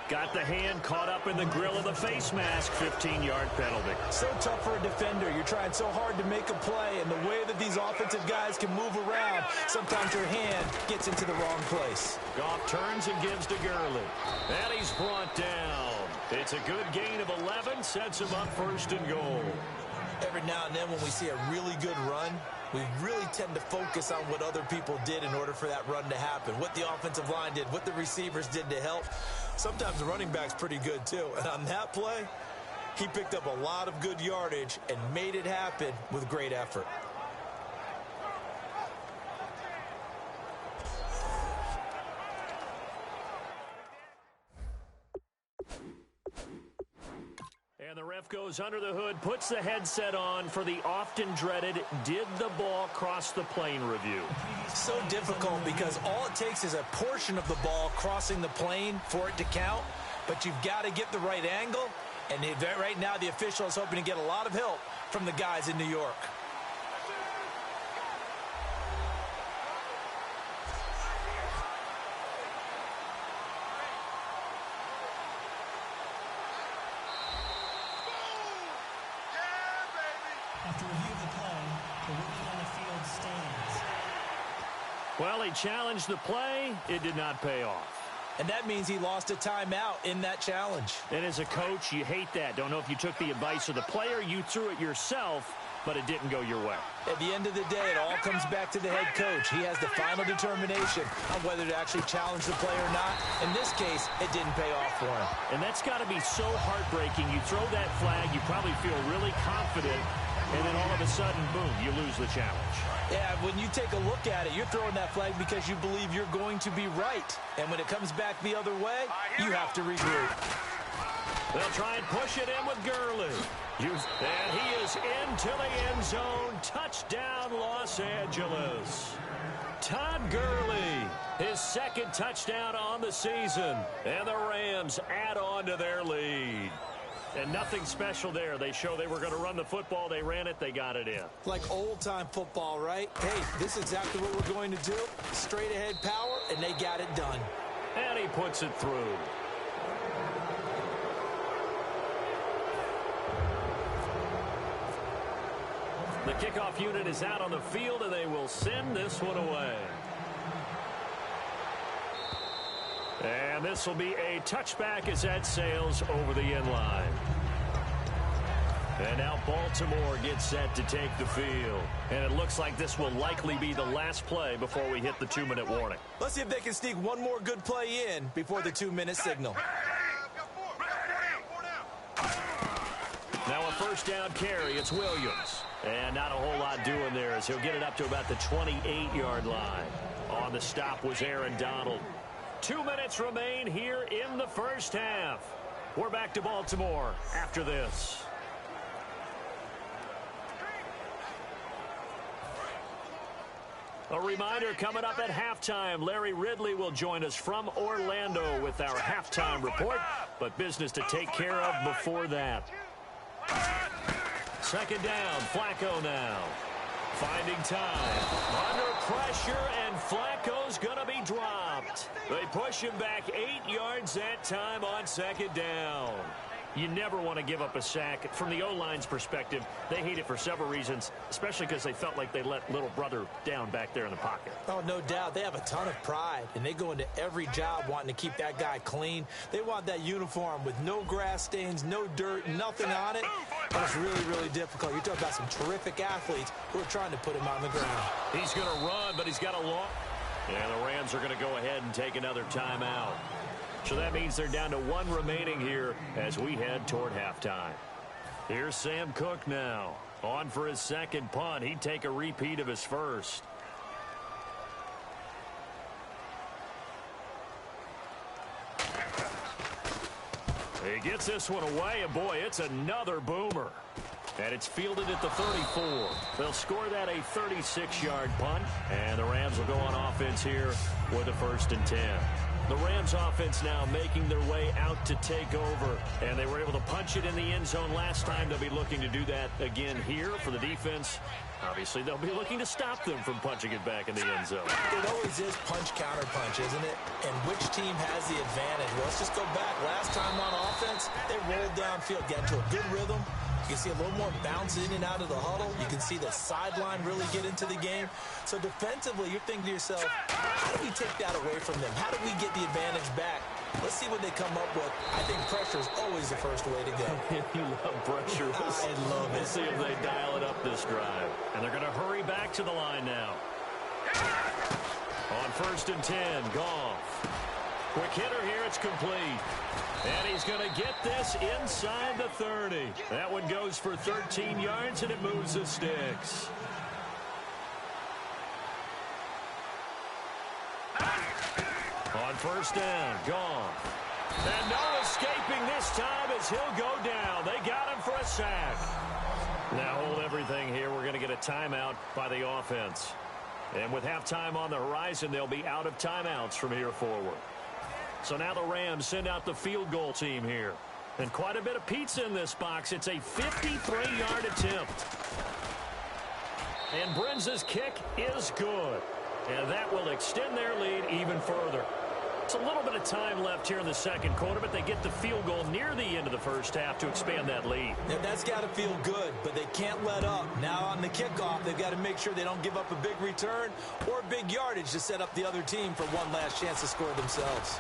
Speaker 2: Got the hand caught up in the grill of the face mask. 15-yard penalty.
Speaker 3: So tough for a defender. You're trying so hard to make a play, and the way that these offensive guys can move around, sometimes your hand gets into the wrong place.
Speaker 2: Goff turns and gives to Gurley. And he's brought down. It's a good gain of 11. Sets him up 1st and goal.
Speaker 3: Every now and then when we see a really good run, we really tend to focus on what other people did in order for that run to happen. What the offensive line did, what the receivers did to help. Sometimes the running back's pretty good too. And on that play, he picked up a lot of good yardage and made it happen with great effort.
Speaker 2: And the ref goes under the hood, puts the headset on for the often dreaded did the ball cross the plane review.
Speaker 3: So difficult because all it takes is a portion of the ball crossing the plane for it to count, but you've got to get the right angle, and right now the official is hoping to get a lot of help from the guys in New York.
Speaker 6: After review of the play, the ruling on the field stands.
Speaker 2: Well, he challenged the play. It did not pay off.
Speaker 3: And that means he lost a timeout in that challenge.
Speaker 2: And as a coach, you hate that. Don't know if you took the advice of the player, you threw it yourself, but it didn't go your way.
Speaker 3: At the end of the day, it all comes back to the head coach. He has the final determination on whether to actually challenge the play or not. In this case, it didn't pay off for him.
Speaker 2: And that's got to be so heartbreaking. You throw that flag, you probably feel really confident, and then all of a sudden, boom, you lose the challenge.
Speaker 3: Yeah, when you take a look at it, you're throwing that flag because you believe you're going to be right. And when it comes back the other way, you have to regroup.
Speaker 2: They'll try and push it in with Gurley. And he is into the end zone. Touchdown, Los Angeles. Todd Gurley, his 2nd touchdown on the season. And the Rams add on to their lead. And nothing special there. They show they were going to run the football. They ran it. They got it in.
Speaker 3: Like old-time football, right? Hey, this is exactly what we're going to do. Straight-ahead power, and they got it done.
Speaker 2: And he puts it through. The kickoff unit is out on the field, and they will send this one away. And this will be a touchback as that sails over the end line. And now Baltimore gets set to take the field. And it looks like this will likely be the last play before we hit the 2-minute warning.
Speaker 3: Let's see if they can sneak one more good play in before the 2-minute signal.
Speaker 2: Now a 1st down carry. It's Williams. And not a whole lot doing there as he'll get it up to about the 28-yard line. On the stop was Aaron Donald. 2 minutes remain here in the first half. We're back to Baltimore after this. A reminder coming up at halftime, Larry Ridley will join us from Orlando with our halftime report, but business to take care of before that. Second down, Flacco now. Finding time. Under pressure, and Flacco's going to be dropped. They push him back 8 yards that time on second down. You never want to give up a sack. From the O-line's perspective, they hate it for several reasons, especially because they felt like they let little brother down back there in the pocket.
Speaker 3: Oh, no doubt. They have a ton of pride, and they go into every job wanting to keep that guy clean. They want that uniform with no grass stains, no dirt, nothing on it. And it's really, really difficult. You're talking about some terrific athletes who are trying to put him on the ground.
Speaker 2: He's going to run, but he's got a long... And the Rams are going to go ahead and take another timeout. So that means they're down to 1 remaining here as we head toward halftime. Here's Sam Cook now. On for his second punt. He'd take a repeat of his first. He gets this one away, and boy, it's another boomer. And it's fielded at the 34. They'll score that a 36-yard punt, and the Rams will go on offense here with a 1st and 10. The Rams offense now making their way out to take over, and they were able to punch it in the end zone last time. They'll be looking to do that again here for the defense. Obviously, they'll be looking to stop them from punching it back in the end zone.
Speaker 3: It always is punch-counter-punch, isn't it? And which team has the advantage? Well, let's just go back. Last time on offense, they rolled downfield, got into a good rhythm. You can see a little more bounce in and out of the huddle. You can see the sideline really get into the game. So defensively, you're thinking to yourself, how do we take that away from them? How do we get the advantage back? Let's see what they come up with. I think pressure is always the first way to go.
Speaker 2: You love pressure.
Speaker 3: I love it.
Speaker 2: Let's see if they dial it up this drive. And they're going to hurry back to the line now. On 1st and 10, Goff. Quick hitter here, it's complete. And he's going to get this inside the 30. That one goes for 13 yards, and it moves the sticks. On 1st down, Goff. And no escaping this time as he'll go down. They got him for a sack. Now hold everything here. We're going to get a timeout by the offense. And with halftime on the horizon, they'll be out of timeouts from here forward. So now the Rams send out the field goal team here. And quite a bit of pizza in this box. It's a 53-yard attempt. And Brenza's kick is good. And that will extend their lead even further. It's a little bit of time left here in the second quarter, but they get the field goal near the end of the first half to expand that lead.
Speaker 3: Now, that's got to feel good, but they can't let up. Now on the kickoff, they've got to make sure they don't give up a big return or big yardage to set up the other team for one last chance to score themselves.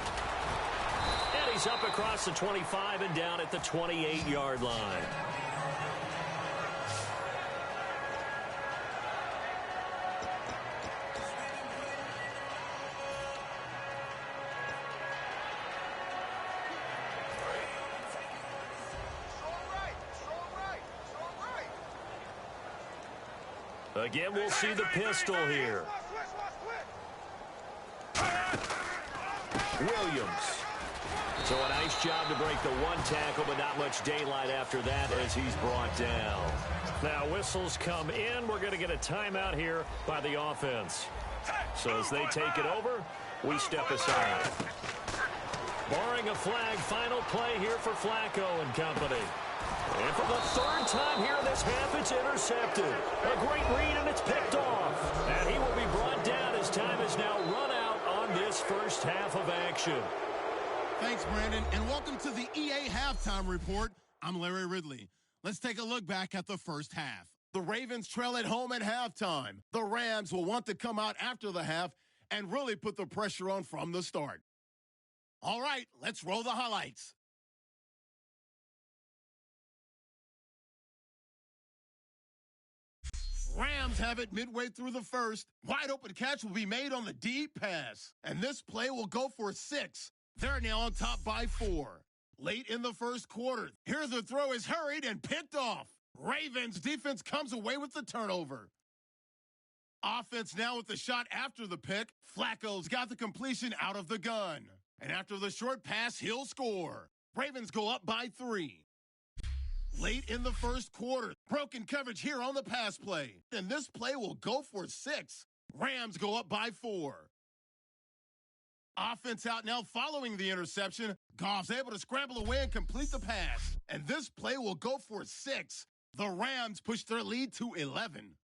Speaker 2: And he's up across the 25 and down at the 28-yard line. Again, we'll see the pistol here. Williams. So a nice job to break the one tackle, but not much daylight after that as he's brought down. Now whistles come in. We're going to get a timeout here by the offense. So as they take it over, we step aside. Barring a flag, final play here for Flacco and company. And for the 3rd time here in this half, it's intercepted. A great read, and it's picked off. And he will be brought down as time is now run out on this first half of action.
Speaker 1: Thanks, Brandon, and welcome to the EA Halftime Report. I'm Larry Ridley. Let's take a look back at the first half. The Ravens trail at home at halftime. The Rams will want to come out after the half and really put the pressure on from the start. All right, let's roll the highlights. Rams have it midway through the first. Wide open catch will be made on the deep pass. And this play will go for 6. They're now on top by 4. Late in the first quarter, here the throw is hurried and picked off. Ravens defense comes away with the turnover. Offense now with the shot after the pick. Flacco's got the completion out of the gun. And after the short pass, he'll score. Ravens go up by 3. Late in the first quarter, broken coverage here on the pass play. And this play will go for 6. Rams go up by 4. Offense out now following the interception. Goff's able to scramble away and complete the pass. And this play will go for 6. The Rams push their lead to 11.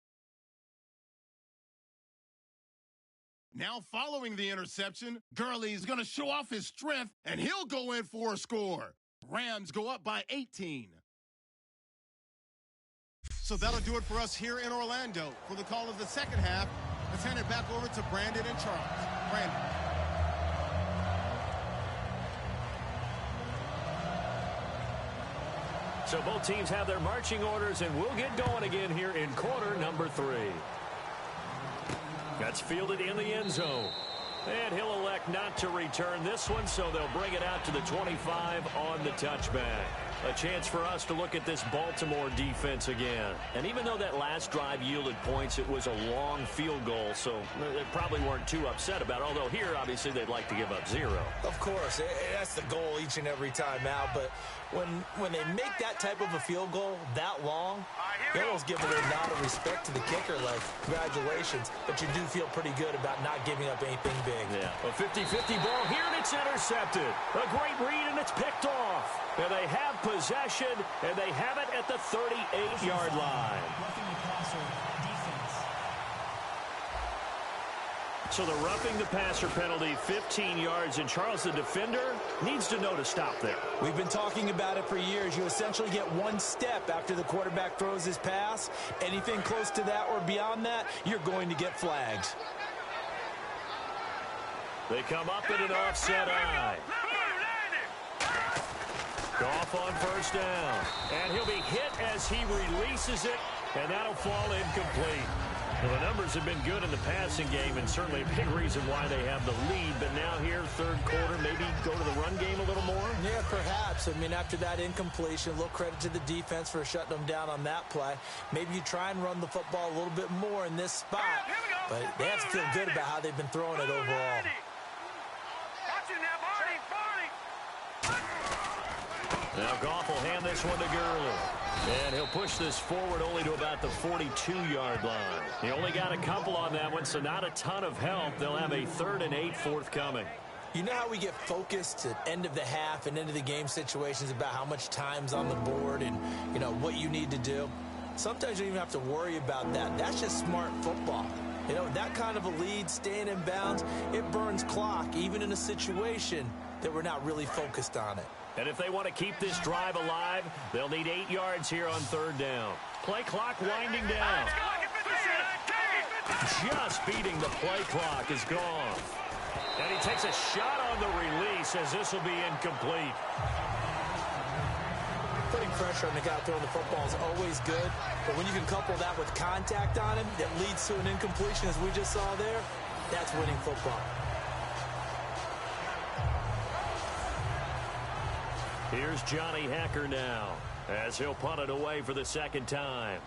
Speaker 1: Now following the interception, Gurley's going to show off his strength, and he'll go in for a score. Rams go up by 18. So that'll do it for us here in Orlando. For the call of the second half, let's hand it back over to Brandon and Charles. Brandon.
Speaker 2: So both teams have their marching orders, and we'll get going again here in quarter number 3. That's fielded in the end zone. And he'll elect not to return this one, so they'll bring it out to the 25 on the touchback. A chance for us to look at this Baltimore defense again. And even though that last drive yielded points, it was a long field goal, so they probably weren't too upset about it. Although here, obviously, they'd like to give up 0.
Speaker 3: Of course, that's the goal each and every time out. But when they make that type of a field goal that long, you almost give a little nod of respect to the kicker, like, congratulations. But you do feel pretty good about not giving up anything big.
Speaker 2: Yeah, a 50-50 ball here, and it's intercepted. A great read, and it's picked off. And they have possession, and they have it at the 38-yard line. So the roughing the passer penalty, 15 yards, and Charles, the defender, needs to know to stop there.
Speaker 3: We've been talking about it for years. You essentially get one step after the quarterback throws his pass. Anything close to that or beyond that, you're going to get flagged.
Speaker 2: They come up in an offset eye. Goff on first down. And he'll be hit as he releases it, and that'll fall incomplete. Well, the numbers have been good in the passing game, and certainly a big reason why they have the lead. But now here, third quarter, maybe go to the run game a little more?
Speaker 3: Yeah, perhaps. I mean, after that incompletion, a little credit to the defense for shutting them down on that play. Maybe you try and run the football a little bit more in this spot. But they have to feel good about how they've been throwing it overall.
Speaker 2: Now Goff will hand this one to Gurley. And he'll push this forward only to about the 42-yard line. He only got a couple on that one, so not a ton of help. They'll have a 3rd and 8 forthcoming.
Speaker 3: You know how we get focused at end of the half and into the game situations about how much time's on the board and, you know, what you need to do? Sometimes you don't even have to worry about that. That's just smart football. You know, that kind of a lead, staying in bounds, it burns clock, even in a situation that we're not really focused on it.
Speaker 2: And if they want to keep this drive alive, they'll need 8 yards here on 3rd down. Play clock winding down. Just beating the play clock is gone. And he takes a shot on the release as this will be incomplete.
Speaker 3: Putting pressure on the guy throwing the football is always good, but when you can couple that with contact on him that leads to an incompletion, as we just saw there, that's winning football.
Speaker 2: Here's Johnny Hacker now as he'll punt it away for the 2nd time.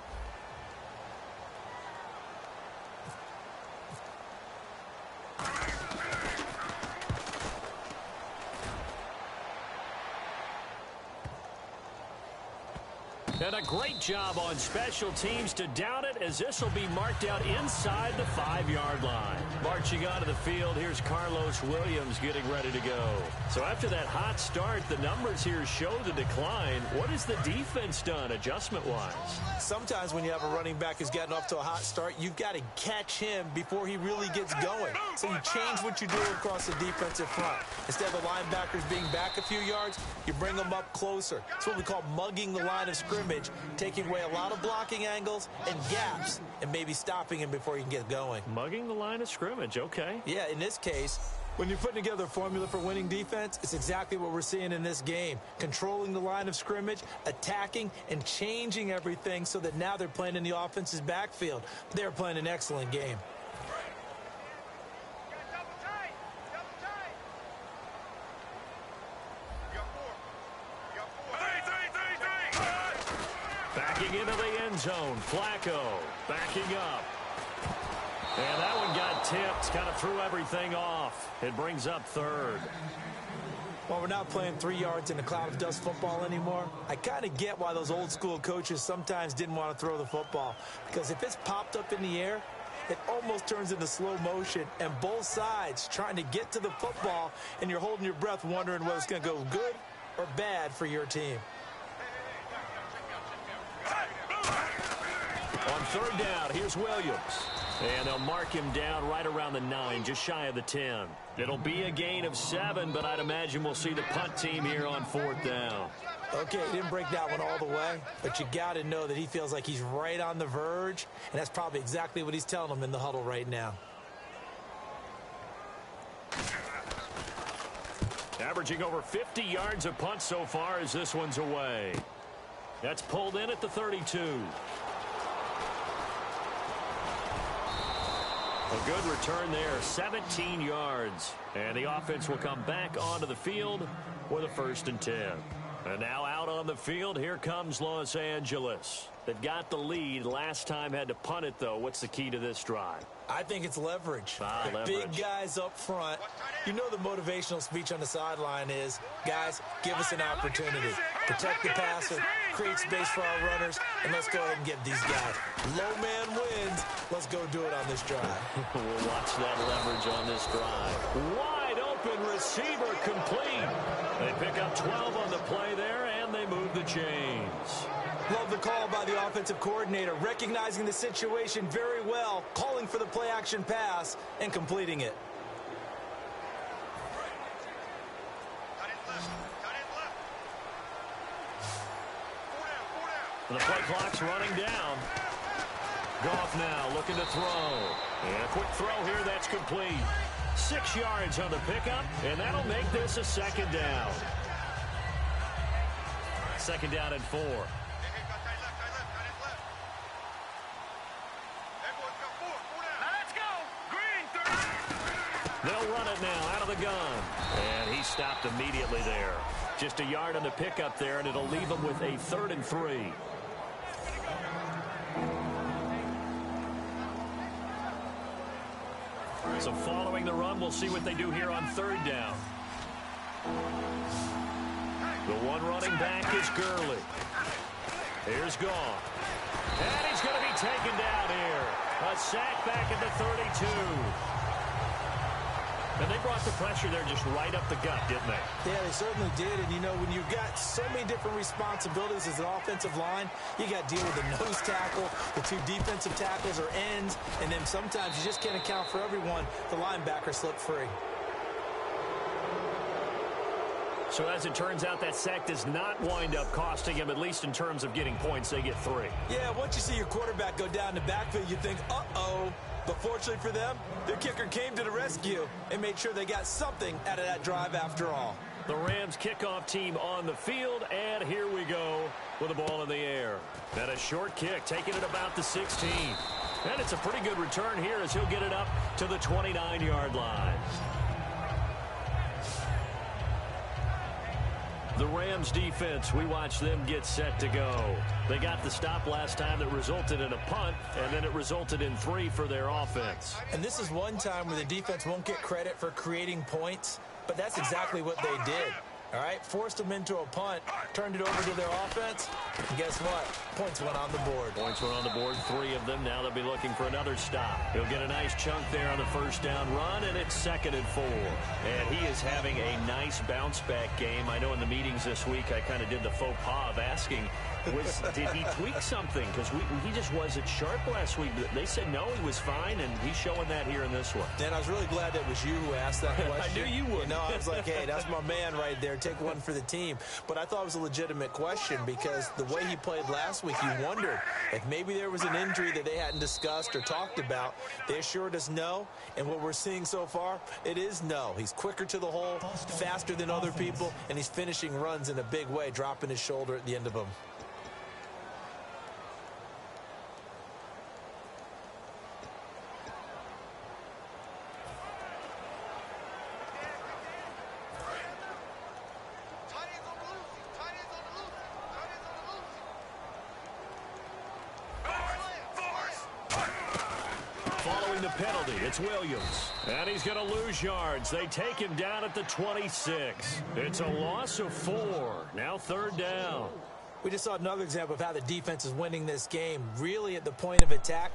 Speaker 2: And a great job on special teams to down it, as this will be marked out inside the 5-yard line. Marching onto the field, here's Carlos Williams getting ready to go. So after that hot start, the numbers here show the decline. What has the defense done adjustment-wise?
Speaker 3: Sometimes when you have a running back who's gotten off to a hot start, you've got to catch him before he really gets going. So you change what you do across the defensive front. Instead of the linebackers being back a few yards, you bring them up closer. It's what we call mugging the line of scrimmage, taking away a lot of blocking angles and gaps and maybe stopping him before he can get going.
Speaker 2: Mugging the line of scrimmage, okay.
Speaker 3: Yeah, in this case, when you're putting together a formula for winning defense, it's exactly what we're seeing in this game. Controlling the line of scrimmage, attacking, and changing everything so that now they're playing in the offense's backfield. They're playing an excellent game.
Speaker 2: into the end zone. Flacco backing up. And that one got tipped. Kind of threw everything off. It brings up third.
Speaker 3: Well, we're not playing 3 yards in a cloud of dust football anymore. I kind of get why those old school coaches sometimes didn't want to throw the football. Because if it's popped up in the air, it almost turns into slow motion. And both sides trying to get to the football, and you're holding your breath wondering whether it's going to go good or bad for your team.
Speaker 2: On third down, here's Williams. And they'll mark him down right around the 9, just shy of the 10. It'll be a gain of 7, but I'd imagine we'll see the punt team here on fourth down.
Speaker 3: Okay, he didn't break that one all the way, but you got to know that he feels like he's right on the verge, and that's probably exactly what he's telling them in the huddle right now.
Speaker 2: Averaging over 50 yards a punt so far as this one's away. That's pulled in at the 32. A good return there, 17 yards. And the offense will come back onto the field with a 1st and 10. And now out on the field, here comes Los Angeles. They've got the lead. Last time had to punt it, though. What's the key to this drive?
Speaker 3: I think it's leverage. The
Speaker 2: Leverage.
Speaker 3: big guys up front. You know the motivational speech on the sideline is, guys, give us an opportunity. Protect the passer, create space for our runners, and let's go ahead and give these guys. Low man wins. Let's go do it on this drive.
Speaker 2: We'll watch that leverage on this drive. Wide open receiver complete. They pick up 12 on the play there, and they move the chains.
Speaker 3: Love the call by the offensive coordinator, recognizing the situation very well, calling for the play-action pass, and completing it.
Speaker 2: The play clock's running down. Goff now looking to throw. And a quick throw here that's complete. 6 yards on the pickup, and that'll make this a 2nd down. 2nd down and 4. They'll run it now out of the gun. And he stopped immediately there. Just a yard on the pickup there, and it'll leave him with a 3rd and 3. So following the run, we'll see what they do here on 3rd down. The one running back is Gurley. Here's Goff. And he's going to be taken down here. A sack back at the 32. And they brought the pressure there just right up the gut, didn't they?
Speaker 3: Yeah, they certainly did. And, you know, when you've got so many different responsibilities as an offensive line, you got to deal with the nose tackle, the 2 defensive tackles or ends, and then sometimes you just can't account for everyone. The linebacker slipped free.
Speaker 2: So as it turns out, that sack does not wind up costing him, at least in terms of getting points. They get 3.
Speaker 3: Yeah, once you see your quarterback go down the backfield, you think, uh-oh. But fortunately for them, their kicker came to the rescue and made sure they got something out of that drive after all.
Speaker 2: The Rams kickoff team on the field, and here we go with the ball in the air. And a short kick, taking it about the 16. And it's a pretty good return here as he'll get it up to the 29-yard line. The Rams defense, we watch them get set to go. They got the stop last time that resulted in a punt, and then it resulted in 3 for their offense.
Speaker 3: And this is one time where the defense won't get credit for creating points, but that's exactly what they did. All right, forced them into a punt, turned it over to their offense, and guess what? Points went on the board.
Speaker 2: Points went on the board, 3 of them. Now they'll be looking for another stop. He'll get a nice chunk there on the 1st down run, and it's 2nd and 4. And he is having a nice bounce-back game. I know in the meetings this week I kind of did the faux pas of asking, did he tweak something? Because he just wasn't sharp last week. They said no, he was fine, and he's showing that here in this one.
Speaker 3: Dan, I was really glad that was you who asked that question.
Speaker 2: I knew you would.
Speaker 3: You know, I was like, hey, that's my man right there. Take one for the team. But I thought it was a legitimate question because the way he played last week, you wondered if maybe there was an injury that they hadn't discussed or talked about. They assured us no, and what we're seeing so far, it is no. He's quicker to the hole, faster than other people, and he's finishing runs in a big way, dropping his shoulder at the end of them.
Speaker 2: following the penalty. It's Williams. And he's going to lose yards. They take him down at the 26. It's a loss of 4. Now 3rd down.
Speaker 3: We just saw another example of how the defense is winning this game, really at the point of attack.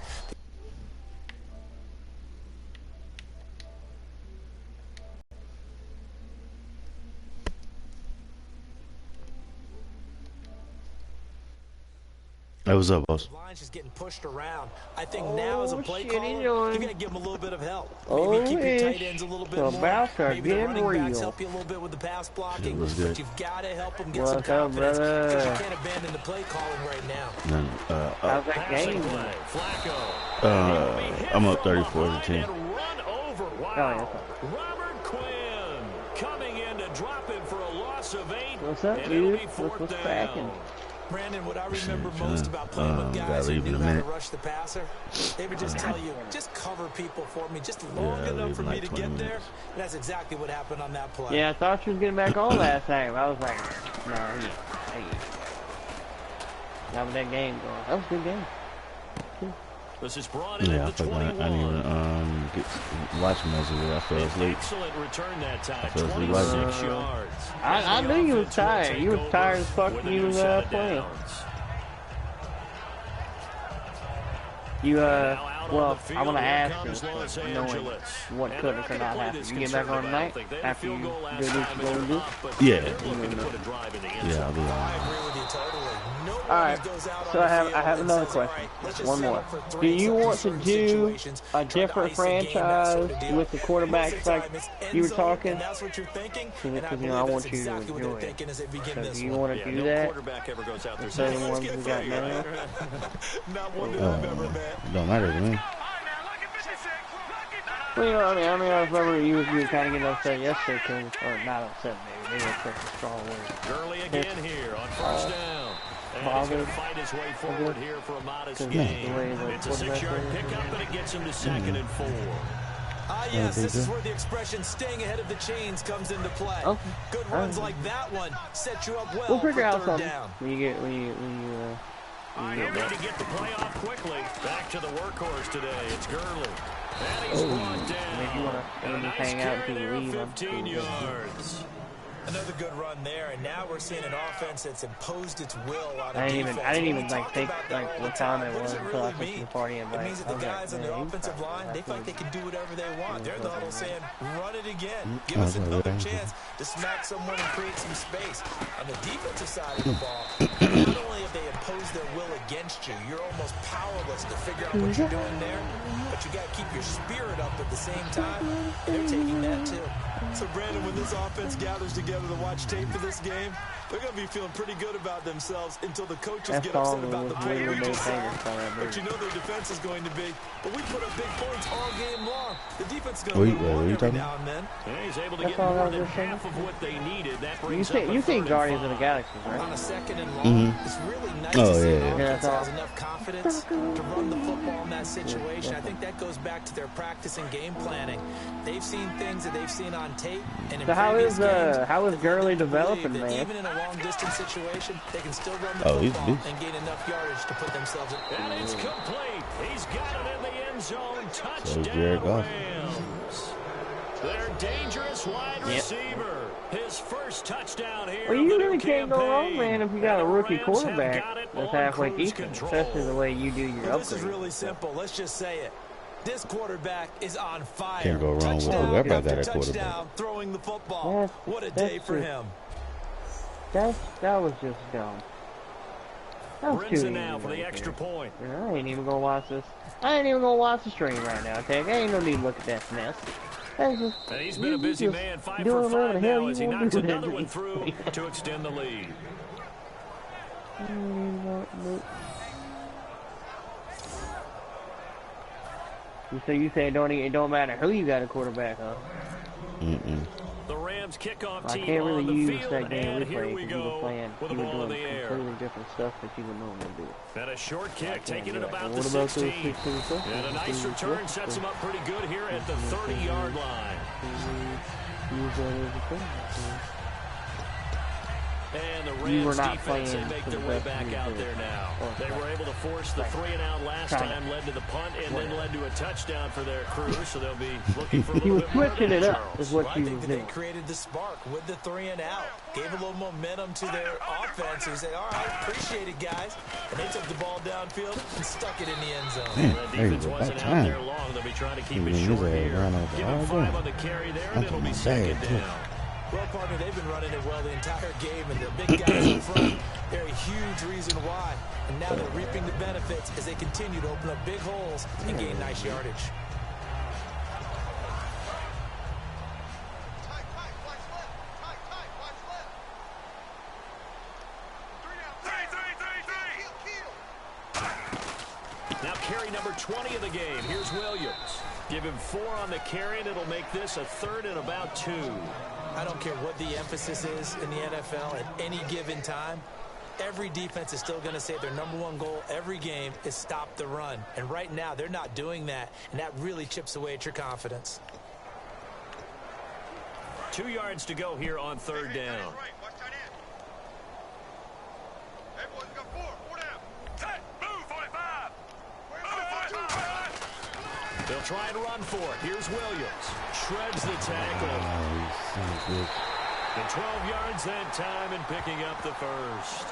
Speaker 8: Hey, what's up, boss?
Speaker 3: Line's just getting pushed around. I think now as a play caller, you got to give him a little bit of help.
Speaker 9: Oh,
Speaker 3: Maybe keep your tight ends a little bit more. Maybe the running backs help you a little bit with the pass blocking. But you've got to help them get some confidence because you can't abandon the play calling right now.
Speaker 9: How's that game?
Speaker 8: I'm up 34-10.
Speaker 2: Wow. Robert Quinn coming in to drop him for a loss of 8.
Speaker 9: What's up, dude? What's cracking?
Speaker 3: Brandon, what I remember most about playing with guys who knew how to rush the passer, they would just tell you, just cover people for me, just long enough for me to get there. And that's exactly what happened on that play.
Speaker 9: Yeah, I thought you was getting back on last time. I was like, no, hey. How was that game going? That was a good game.
Speaker 2: This is brought in
Speaker 8: Yeah,
Speaker 2: at the
Speaker 8: I
Speaker 2: 21.
Speaker 8: didn't even watch most of it. I fell asleep.
Speaker 2: Excellent return that time.
Speaker 8: I fell asleep
Speaker 2: 26 yards.
Speaker 9: I knew you was tired. You was tired as fuck when you was playing. You, well, I want to ask you, knowing what could or could not happen. You get back on tonight after you do what you're going to do?
Speaker 8: Yeah. Yeah, I'll be on.
Speaker 3: I agree with you totally.
Speaker 9: Alright, so I have another question. One more. Do you want to do a different franchise with the quarterbacks like you were talking? Because, you know, I want you to enjoy it. So do you want to do that? Instead of the ones we got now?
Speaker 8: Don't matter to me.
Speaker 9: Well, you know, I mean, I remember you were kind of getting upset yesterday, or not upset, maybe upset's a strong word.
Speaker 2: Gurley again here on 1st down. And he's going to fight his way forward here for a modest gain. It's a 6-yard pickup, and it gets him to 2nd and 4.
Speaker 3: Yes, this is where the expression staying ahead of the chains comes into play. Okay. Good runs like that one set you up well.
Speaker 9: We'll figure out something
Speaker 2: He'll need to get the play off quickly. Back to the workhorse today. It's Gurley. And he's brought down.
Speaker 9: If you want to hang out until you leave,
Speaker 2: 15 yards.
Speaker 3: Another good run there, and now we're seeing an offense that's imposed its will on
Speaker 9: I didn't even like think like what time it was until I went to the party and
Speaker 3: it means that the guys on the offensive line, they feel like they can do whatever they want. They're the huddle saying, run it again. Give us another chance to smack someone and create some space. On the defensive side of the ball, not only have they imposed their will against you, you're almost powerless to figure out what you're doing there, but you got to keep your spirit up at the same time, and they're taking that too. So, Brandon, when this offense gathers together to watch tape for this game, they're going to be feeling pretty good about themselves until the coaches get upset about the play we just saw. But you know their defense is going to be. But we put up big points all game long. The defense is going to win every now and then.
Speaker 2: Yeah, he's able to get more than half of what they needed. That brings
Speaker 9: you think Guardians of the Galaxy, right?
Speaker 3: On a 2nd and long, it's really nice to see an offense that has enough confidence to run the football in that situation. I think that goes back to their practice and game planning. They've seen things that they've seen on tape. And in
Speaker 9: so how is Gurley developing, man?
Speaker 3: Even in a long-distance situation, they can still run the football and gain enough yardage to put themselves in.
Speaker 2: And it's complete. He's got it in the end zone. Touchdown, Rams. Their dangerous wide receiver. His first touchdown here.
Speaker 9: Well, you really can't go wrong, man, if you got a rookie quarterback that's halfway decent, especially the way you do your upgrade.
Speaker 3: This is really simple. Let's just say it. This quarterback is on fire.
Speaker 8: Can't go wrong with whoever got that quarterback.
Speaker 3: Throwing the football. What a day for him.
Speaker 9: That was just dumb. That was
Speaker 2: Brings it now for the extra point.
Speaker 9: I ain't even gonna watch this. I ain't even gonna watch the stream right now, Tag. I ain't no need to look at that mess.
Speaker 2: And he's been a busy man, 5 for 5 now as he knocks another one through to extend the lead.
Speaker 9: So you say it don't matter who you got a quarterback, huh?
Speaker 2: The Rams kickoff
Speaker 9: I
Speaker 2: team
Speaker 9: can't really
Speaker 2: on the
Speaker 9: use
Speaker 2: field,
Speaker 9: that game
Speaker 2: and
Speaker 9: we
Speaker 2: here
Speaker 9: played
Speaker 2: we
Speaker 9: because you were playing.
Speaker 2: with
Speaker 9: You
Speaker 2: the
Speaker 9: were
Speaker 2: ball in
Speaker 9: doing
Speaker 2: the air.
Speaker 9: completely different stuff that you would normally do.
Speaker 2: And a short kick taking it about
Speaker 9: what
Speaker 2: the
Speaker 9: about
Speaker 2: 16.
Speaker 9: those 16
Speaker 2: And a nice return sets him up pretty good here at the 30-yard line.
Speaker 9: Use that as a quarterback.
Speaker 2: And the
Speaker 9: you were
Speaker 2: Rams
Speaker 9: not
Speaker 2: defense,
Speaker 9: playing
Speaker 2: they make
Speaker 9: for
Speaker 2: their
Speaker 9: the
Speaker 2: way
Speaker 9: best
Speaker 2: back
Speaker 9: you
Speaker 2: out
Speaker 9: could.
Speaker 2: there now. They were able to force the 3-and-out last time, led to the punt, and then led to a touchdown for their crew. So they'll be looking for a
Speaker 9: He
Speaker 2: little
Speaker 9: was
Speaker 2: bit more of
Speaker 9: switching
Speaker 2: that,
Speaker 9: it up,
Speaker 2: Charles.
Speaker 9: is what
Speaker 3: I
Speaker 9: you
Speaker 3: think
Speaker 9: was
Speaker 3: that they
Speaker 9: doing.
Speaker 3: created the spark with the 3-and-out. Gave a little momentum to their offense. They said, all right, appreciate it, guys. And they took the ball downfield and stuck it in the end zone.
Speaker 8: Man,
Speaker 2: That defense wasn't out there long. They'll be trying to keep it short here. Give him 5 on the carry there, and it'll be second down.
Speaker 3: Well, partner, they've been running it well the entire game, and the big guys up front, they're a huge reason why. And now they're reaping the benefits as they continue to open up big holes and gain nice yardage.
Speaker 2: Now carry number 20 of the game. Here's Williams. Give him 4 on the carry, and it'll make this a 3rd and about 2.
Speaker 3: I don't care what the emphasis is in the NFL at any given time. Every defense is still going to say their #1 goal every game is stop the run. And right now, they're not doing that, and that really chips away at your confidence.
Speaker 2: 2 yards to go here on 3rd down. They'll try and run for it. Here's Williams. Shreds the tackle. And 12 yards that time and picking up the first.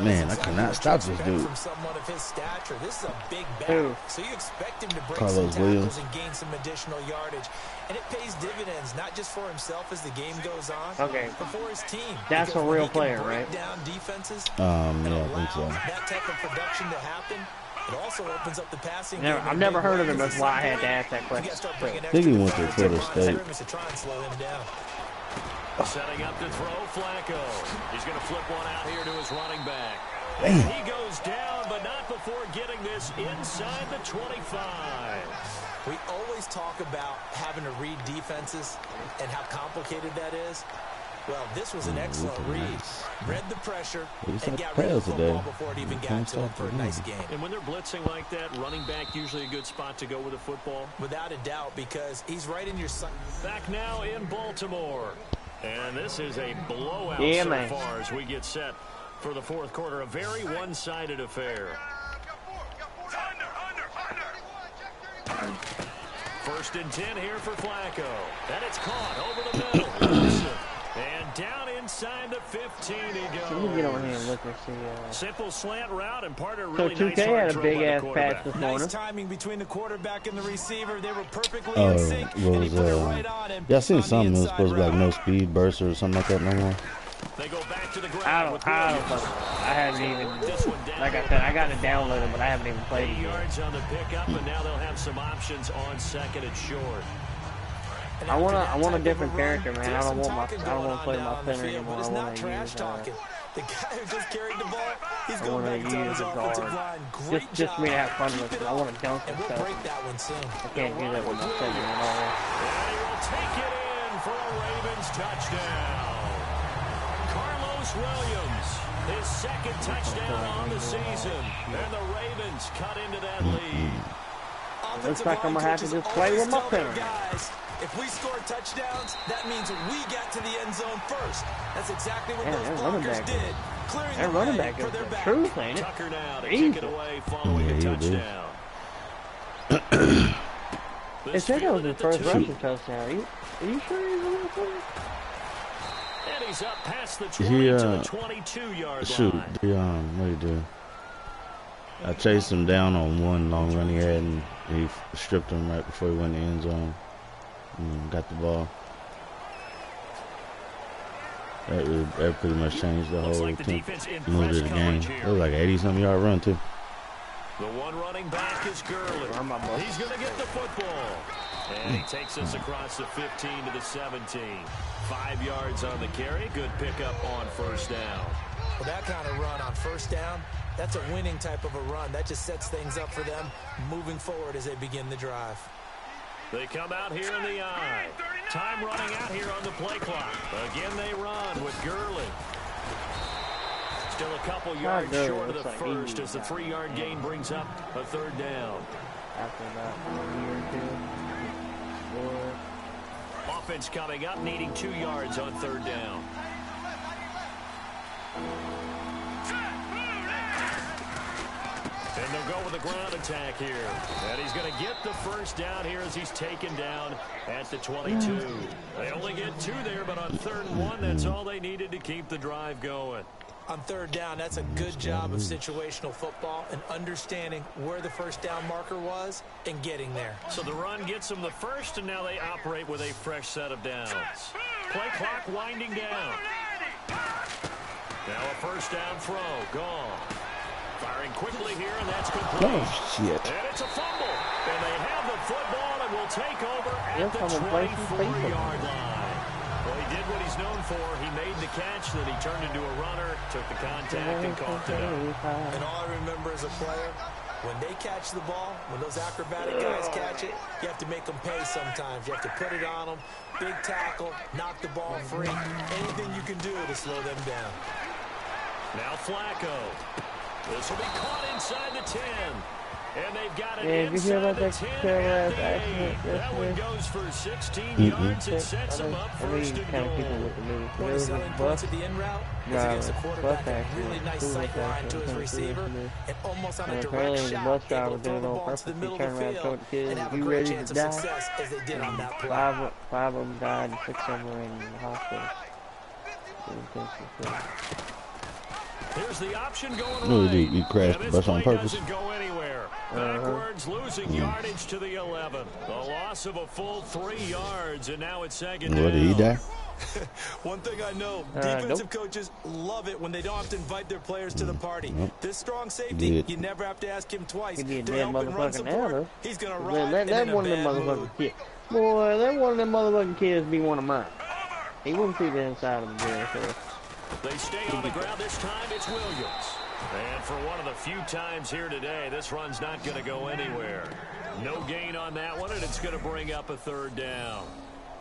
Speaker 8: Man, I cannot stop this dude.
Speaker 3: From someone of his stature, this is a big back, so you expect him to break
Speaker 8: Carlos
Speaker 3: some tackles
Speaker 8: Williams.
Speaker 3: and gain some additional yardage, and it pays dividends not just for himself as the game goes on, but for his team.
Speaker 9: That's
Speaker 3: Because
Speaker 9: a
Speaker 3: when
Speaker 9: real
Speaker 3: he can
Speaker 9: player,
Speaker 3: break
Speaker 9: right?
Speaker 3: down defenses
Speaker 8: Yeah,
Speaker 3: and
Speaker 8: I think so.
Speaker 3: allow that type of production to happen. It also opens up the passing game.
Speaker 9: I've never heard of him. That's why I had to ask that question.
Speaker 8: I think he went to Florida State.
Speaker 3: To try and slow him down.
Speaker 2: Setting up to throw, Flacco. He's going to flip one out here to his running back.
Speaker 8: Damn.
Speaker 2: He goes down, but not before getting this inside the 25.
Speaker 3: We always talk about having to read defenses and how complicated that is. Well, this was an excellent read. Read the pressure and got rid of the football before it even got to him for a nice game.
Speaker 2: And when they're blitzing like that, running back usually a good spot to go with a football.
Speaker 3: Without a doubt, because he's right in your sight.
Speaker 2: Back now in Baltimore. And this is a blowout so far as we get set for the 4th quarter. A very one-sided affair. 1st and 10 here for Flacco. And it's caught over the middle. And down inside the 15 he goes.
Speaker 9: Let me get over here and look and see.
Speaker 2: Simple slant route and part of
Speaker 9: So
Speaker 2: really
Speaker 9: 2K
Speaker 2: nice
Speaker 9: had a big-ass pass this morning.
Speaker 3: Nice timing between the quarterback and the receiver. They were perfectly in sync, and he put it right on him.
Speaker 8: Yeah, I seen something that was supposed to be like no speed burst or something like that no more.
Speaker 2: They go back to the ground.
Speaker 9: I haven't even, like I said, I got to download it, but I haven't even played it
Speaker 2: 8
Speaker 9: yet.
Speaker 2: yards on the pickup, and now they'll have some options on 2nd and short.
Speaker 9: I want a different character, man. I don't want to play my center anymore. I want to use
Speaker 3: the guy who just carried the ball, he's
Speaker 9: I
Speaker 3: going
Speaker 9: want
Speaker 3: back
Speaker 9: to
Speaker 3: to
Speaker 9: use
Speaker 3: his
Speaker 9: a
Speaker 3: offensive
Speaker 9: guard.
Speaker 3: line. Great
Speaker 9: Just
Speaker 3: job.
Speaker 9: me to have fun with
Speaker 3: Keep
Speaker 9: it. I want to dunk
Speaker 3: and
Speaker 9: and
Speaker 3: we'll
Speaker 9: stuff.
Speaker 3: break that one soon.
Speaker 9: I can't do that with my center at all.
Speaker 2: And he will take it in for a Ravens touchdown. Carlos Williams, his 2nd touchdown on the season. And the Ravens cut into that lead.
Speaker 9: Looks like I'm going to have to just play with my center.
Speaker 3: Guys, if we score touchdowns, that means we get to the end zone first. That's exactly what those blockers did. Clearing
Speaker 9: That running back is the truth, ain't it?
Speaker 2: Tucker now to kick it away following a touchdown.
Speaker 9: It said that was his first rushing touchdown. Are you sure he's a real player?
Speaker 2: And he's up past the 20 to the 22-yard line.
Speaker 8: What did he do? I chased him down on one long run he had, and he stripped him right before he went in the end zone. Got the ball. That pretty much changed the whole mood of the game. It was like an 80-something yard run, too.
Speaker 2: The one running back is Gurley. He's going to get the football. And he takes us across the 15 to the 17. 5 yards on the carry. Good pickup on 1st down.
Speaker 3: Well, that kind of run on 1st down, that's a winning type of a run. That just sets things up for them moving forward as they begin the drive.
Speaker 2: They come out here in the eye. Time running out here on the play clock. Again, they run with Gurley. Still a couple yards short of the first as the 3-yard gain brings up a 3rd down.
Speaker 9: After about a year or two.
Speaker 2: offense coming up, needing 2 yards on 3rd down. And they'll go with a ground attack here. And he's going to get the 1st down here as he's taken down at the 22. They only get 2 there, but on 3rd and 1, that's all they needed to keep the drive going.
Speaker 3: On 3rd down, that's a good job of situational football and understanding where the 1st down marker was and getting there.
Speaker 2: So the run gets them the 1st, and now they operate with a fresh set of downs. Play clock winding down. Now a 1st down throw. Gone. Firing quickly here, and that's complete.
Speaker 8: Oh, shit.
Speaker 2: And it's a fumble. And they have the football and will take over at the 24-yard line. Well, he did what he's known for. He made the catch, then he turned into a runner, took the contact, and caught it up.
Speaker 3: And all I remember as a player, when they catch the ball, when those acrobatic guys catch it, you have to make them pay sometimes. You have to put it on them, big tackle, knock the ball free, anything you can do to slow them down.
Speaker 2: Now Flacco. This will be caught inside the 10. And they've got it
Speaker 9: inside
Speaker 2: the 10 at the 8. That one goes for 16 yards. It sets them up 1st and goal.
Speaker 3: One of the selling points of the in route is against a quarterback with a really nice sight line to his receiver and almost on a direct shot, able to throw the ball to the middle of the field and have a great chance of success as they did on that play.
Speaker 9: 5 of them died and 6 of them were in the hospital.
Speaker 2: Here's the option going right.
Speaker 8: You crashed the bus on purpose.
Speaker 2: Doesn't go anywhere. Backwards, losing yardage to the 11. The loss of a full 3 yards, and now it's 2nd down.
Speaker 8: What, did he die?
Speaker 3: One thing I know, defensive coaches love it when they don't have to invite their players to the party. This strong safety, you never have to ask him twice to help and run support. He's going to ride in a bad mood.
Speaker 9: Boy, that one of them motherfucking kids be one of mine. He wouldn't see the inside of the jail, so.
Speaker 2: They stay on the ground this time. It's Williams. And for one of the few times here today, this run's not going to go anywhere. No gain on that one, and it's going to bring up a 3rd down.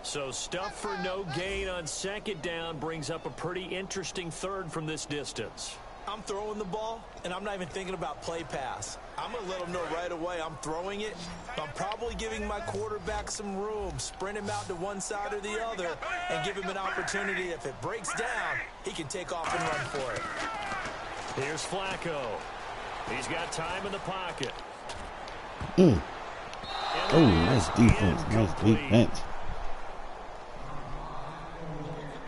Speaker 2: So stuff for no gain on 2nd down brings up a pretty interesting 3rd from this distance.
Speaker 3: I'm throwing the ball, and I'm not even thinking about play pass. I'm going to let them know right away I'm throwing it. I'm probably giving my quarterback some room, sprint him out to one side or the other, and give him an opportunity. If it breaks down, he can take off and run for it.
Speaker 2: Here's Flacco. He's got time in the pocket.
Speaker 8: Oh, nice defense. Nice defense.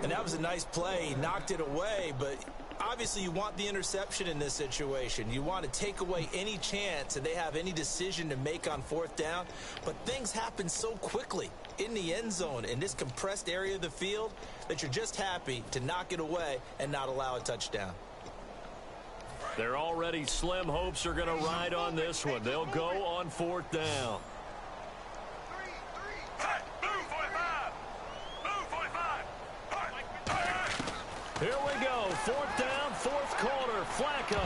Speaker 3: And that was a nice play. He knocked it away, but obviously you want the interception in this situation. You want to take away any chance that they have any decision to make on 4th down. But things happen so quickly in the end zone in this compressed area of the field that you're just happy to knock it away and not allow a touchdown.
Speaker 2: Their already slim hopes are going to ride on this one. They'll go on 4th down. Here we go. 4th down, 4th quarter. Flacco.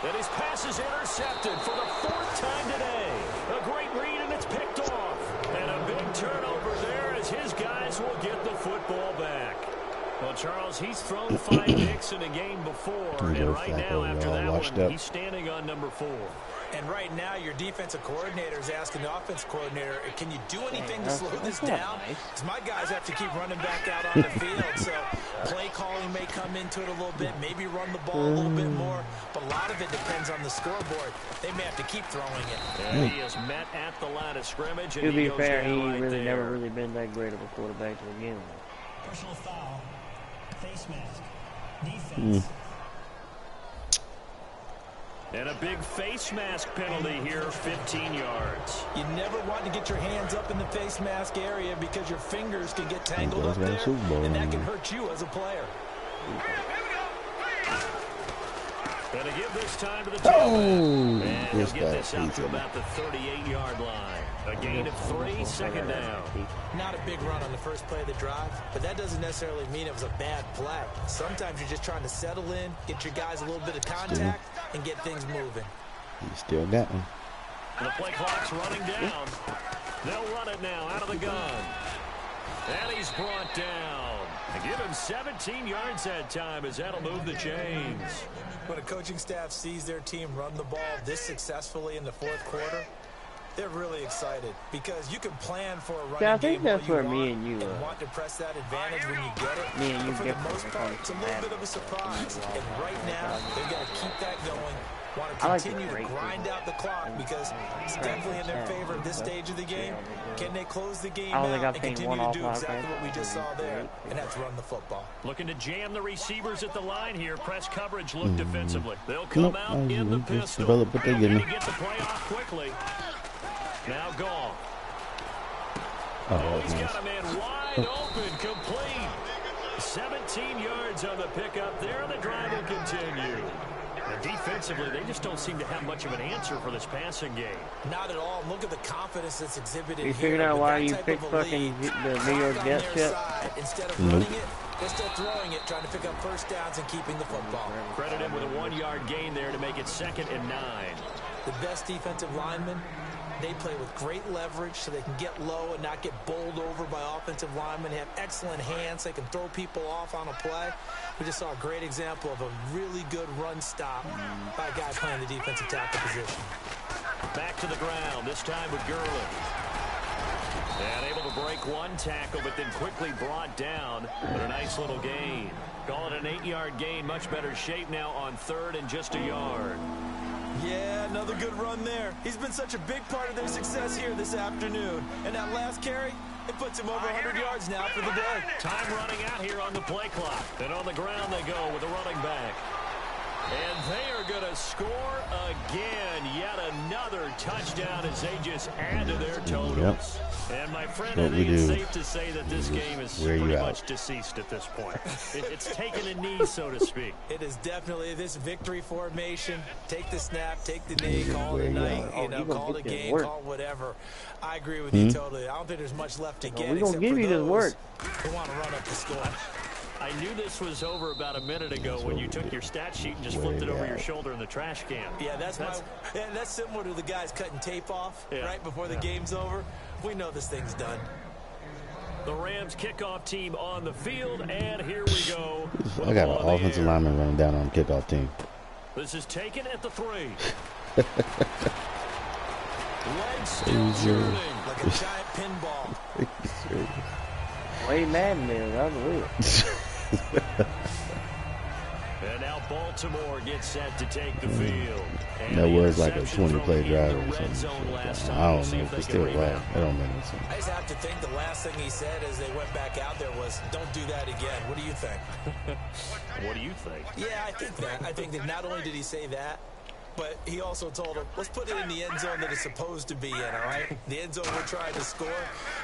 Speaker 2: And his pass is intercepted for the 4th time today. A great read, and it's picked off. And a big turnover there as his guys will get the football back. Well, Charles, he's thrown 5 picks in a game before, and right now after that one, he's standing on number 4.
Speaker 3: And right now, your defensive coordinator is asking the offensive coordinator, can you do anything to slow this down? Because my guys have to keep running back out on the field. So play calling may come into it a little bit, maybe run the ball a little bit more. But a lot of it depends on the scoreboard. They may have to keep throwing it.
Speaker 2: And he is met at the line of scrimmage. And
Speaker 9: to be fair, he really never really been that great of a quarterback to begin with.
Speaker 6: Personal foul. Face mask. Defense.
Speaker 2: And a big face mask penalty here, 15 yards.
Speaker 3: You never want to get your hands up in the face mask area because your fingers can get tangled up there, and that can hurt you as a player.
Speaker 2: Going to give this time to the tailback. And he'll get this out to about the 38-yard line. A gain of 3, 2nd down.
Speaker 3: Not a big run on the first play of the drive, but that doesn't necessarily mean it was a bad play. Sometimes you're just trying to settle in, get your guys a little bit of contact, and get things moving.
Speaker 8: He still got one.
Speaker 2: The play clock's running down. They'll run it now out of the gun. And he's brought down. And give him 17 yards that time as that'll move the chains.
Speaker 3: When a coaching staff sees their team run the ball this successfully in the 4th quarter, They're really excited because you can plan for a running
Speaker 9: yeah, I think
Speaker 3: game
Speaker 9: that's
Speaker 3: where
Speaker 9: me and you
Speaker 3: want to press that advantage when you get it.
Speaker 9: Me and you
Speaker 3: for the most part, it's a little bit of a surprise. And right now, they've got to keep that going. Want to continue to grind out the clock because it's definitely in their favor at this stage of the game. Can they close the game out and continue to do exactly what we just saw there, and that's run the football?
Speaker 2: Looking to jam the receivers at the line here. Press coverage look defensively. They'll come out in the pistol. They'll get the play off quickly. Now gone. Oh, he's got a man wide open, complete. 17 yards on the pickup there. The drive will continue. And defensively, they just don't seem to have much of an answer for this passing game.
Speaker 3: Not at all. Look at the confidence that's exhibited.
Speaker 9: You figured out why you picked fucking the New York Jets yet?
Speaker 3: Instead of running it, they're still throwing it, trying to pick up first downs and keeping the football.
Speaker 2: Credit him with a 1-yard gain there to make it 2nd and 9.
Speaker 3: The best defensive linemen, they play with great leverage so they can get low and not get bowled over by offensive linemen. They have excellent hands. They can throw people off on a play. We just saw a great example of a really good run stop by a guy playing the defensive tackle position.
Speaker 2: Back to the ground, this time with Gurley. And able to break one tackle, but then quickly brought down with a nice little gain. Call it an 8-yard gain, much better shape now on 3rd and just a yard.
Speaker 3: Yeah, another good run there. He's been such a big part of their success here this afternoon. And that last carry, it puts him over 100 yards now for the day.
Speaker 2: Time running out here on the play clock. And on the ground they go with a running back. And they are going to score again. Yet another touchdown as they just add to their totals.
Speaker 8: Yep.
Speaker 2: And my friend, I think it's safe to say that this game is pretty much deceased at this point. It's taken a knee, so to speak.
Speaker 3: It is definitely this victory formation. Take the snap, take the knee, call it a night, call it a game, call it whatever. I agree with you totally. I don't think there's much left to get.
Speaker 9: We're going to give you this work.
Speaker 3: Who want to run up the score.
Speaker 2: I knew this was over about a minute ago when you took your stat sheet and just flipped it over your shoulder in the trash can.
Speaker 3: Yeah, that's similar to the guys cutting tape off right before the game's over. We know this thing's done.
Speaker 2: The Rams kickoff team on the field, and here we go.
Speaker 8: I got an offensive lineman running down on the kickoff team.
Speaker 2: This is taken at the 3. Legs still turning
Speaker 3: like a giant pinball.
Speaker 9: Way Madden there, that was weird.
Speaker 2: And now Baltimore gets set to take the field. And
Speaker 8: that was like a 20-play drive or something. I don't know if it's still right. That don't make no sense.
Speaker 3: I just have to think the last thing he said as they went back out there was, "Don't do that again." What do you think?
Speaker 2: What do you think?
Speaker 3: Yeah, I think that. I think that not only did he say that, but he also told him, let's put it in the end zone that it's supposed to be in, all right? The end zone we're trying to score.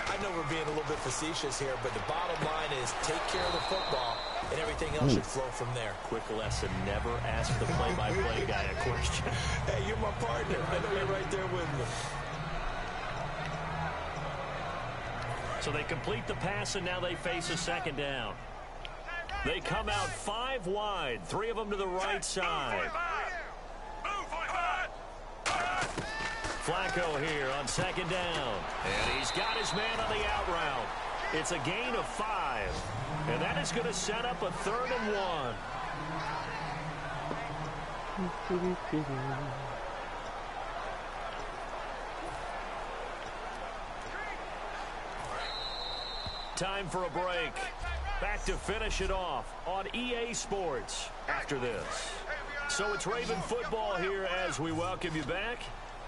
Speaker 3: I know we're being a little bit facetious here, but the bottom line is take care of the football, and everything else should flow from there.
Speaker 2: Quick lesson, never ask the play-by-play guy a question.
Speaker 3: Hey, you're my partner. I know you're right there with me.
Speaker 2: So they complete the pass, and now they face a 2nd down. They come out 5 wide, 3 of them to the right side. Flacco here on 2nd down. And he's got his man on the out route. It's a gain of 5. And that is going to set up a 3rd and 1. Time for a break. Back to finish it off on EA Sports after this. So it's Raven football here as we welcome you back.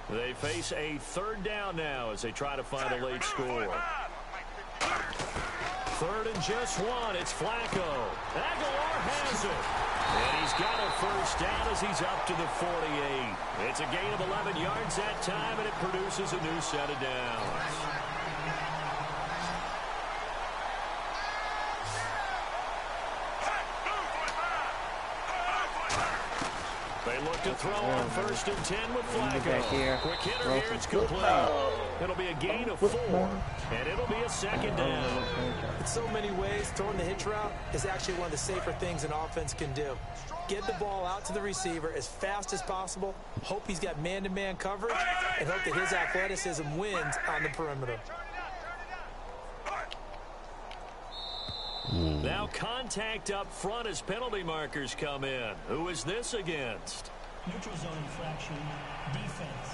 Speaker 2: They face a 3rd down now as they try to find a late score. 3rd and just 1. It's Flacco. Aguilar has it. And he's got a 1st down as he's up to the 48. It's a gain of 11 yards that time, and it produces a new set of downs. They look to throw on 1st and 10 with Flacco. Quick hitter here, it's complete. It'll be a gain of 4, and it'll be a 2nd down.
Speaker 3: In so many ways, throwing the hitch route is actually one of the safer things an offense can do. Get the ball out to the receiver as fast as possible, hope he's got man-to-man coverage, and hope that his athleticism wins on the perimeter.
Speaker 2: Now contact up front as penalty markers come in. Who is this against?
Speaker 6: Neutral zone infraction, defense.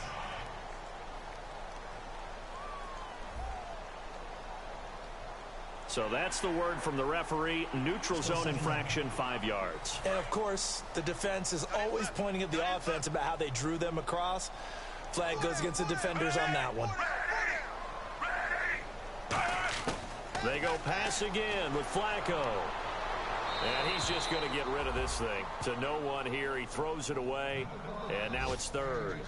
Speaker 2: So that's the word from the referee. Neutral zone infraction, 5 yards.
Speaker 3: And, of course, the defense is always pointing at the offense about how they drew them across. Flag goes against the defenders on that one.
Speaker 2: They go pass again with Flacco. And he's just going to get rid of this thing. To no one here. He throws it away. And now it's third.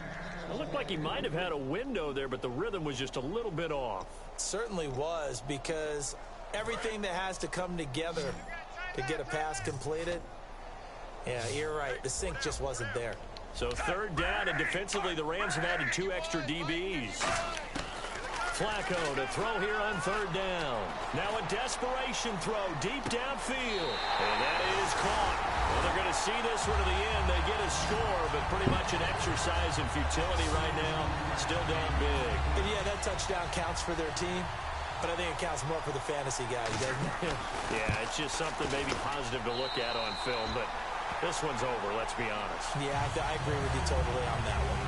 Speaker 2: It looked like he might have had a window there, but the rhythm was just a little bit off.
Speaker 3: It certainly was, because everything that has to come together to get a pass completed, yeah, you're right. The sync just wasn't there.
Speaker 2: So third down, and defensively, the Rams have added 2 extra DBs. Flacco to throw here on third down. Now a desperation throw deep downfield. And that is caught. Well, they're going to see this one to the end. They get a score, but pretty much an exercise in futility right now. Still down big.
Speaker 3: And yeah, that touchdown counts for their team, but I think it counts more for the fantasy guys, doesn't it?
Speaker 2: Yeah, it's just something maybe positive to look at on film, but this one's over, let's be honest.
Speaker 3: Yeah, I agree with you totally on that one.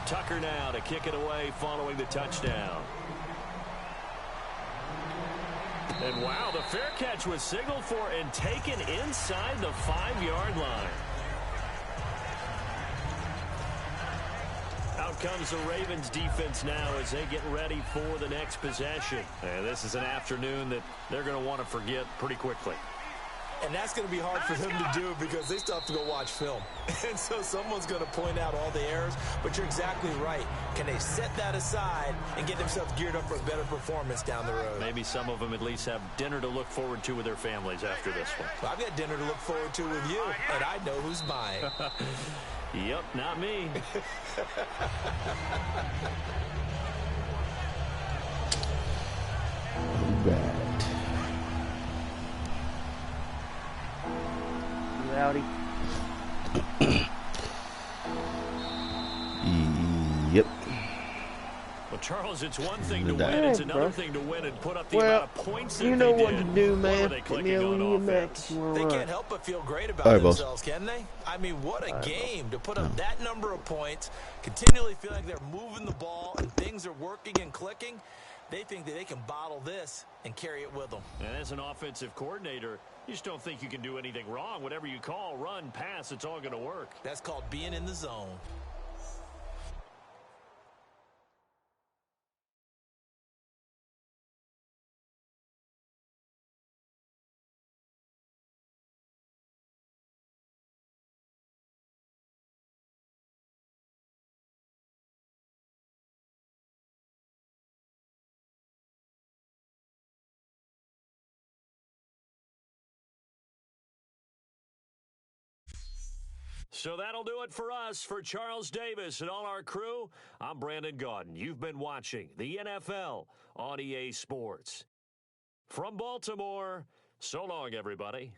Speaker 2: Tucker now to kick it away following the touchdown. And wow, the fair catch was signaled for and taken inside the 5-yard line. Out comes the Ravens defense now as they get ready for the next possession. And this is an afternoon that they're going to want to forget pretty quickly.
Speaker 3: And that's going to be hard for them to do because they still have to go watch film. And so someone's going to point out all the errors, but you're exactly right. Can they set that aside and get themselves geared up for a better performance down the road?
Speaker 2: Maybe some of them at least have dinner to look forward to with their families after this one.
Speaker 3: Well, I've got dinner to look forward to with you, and I know who's buying.
Speaker 2: Yep, not me.
Speaker 9: Rowdy.
Speaker 8: Yep.
Speaker 2: Well, Charles, it's one thing to win. It's another thing to win and put up the amount of points that
Speaker 9: you know
Speaker 2: they
Speaker 9: what
Speaker 2: did.
Speaker 9: to do, man.
Speaker 2: They
Speaker 3: can't help but feel great about themselves, can they? I mean, what a game to put up that number of points, continually feel like they're moving the ball and things are working and clicking. They think that they can bottle this and carry it with them.
Speaker 2: And as an offensive coordinator, you just don't think you can do anything wrong. Whatever you call, run, pass, it's all going to work.
Speaker 3: That's called being in the zone.
Speaker 2: So that'll do it for us. For Charles Davis and all our crew, I'm Brandon Gaudin. You've been watching the NFL on EA Sports. From Baltimore, so long, everybody.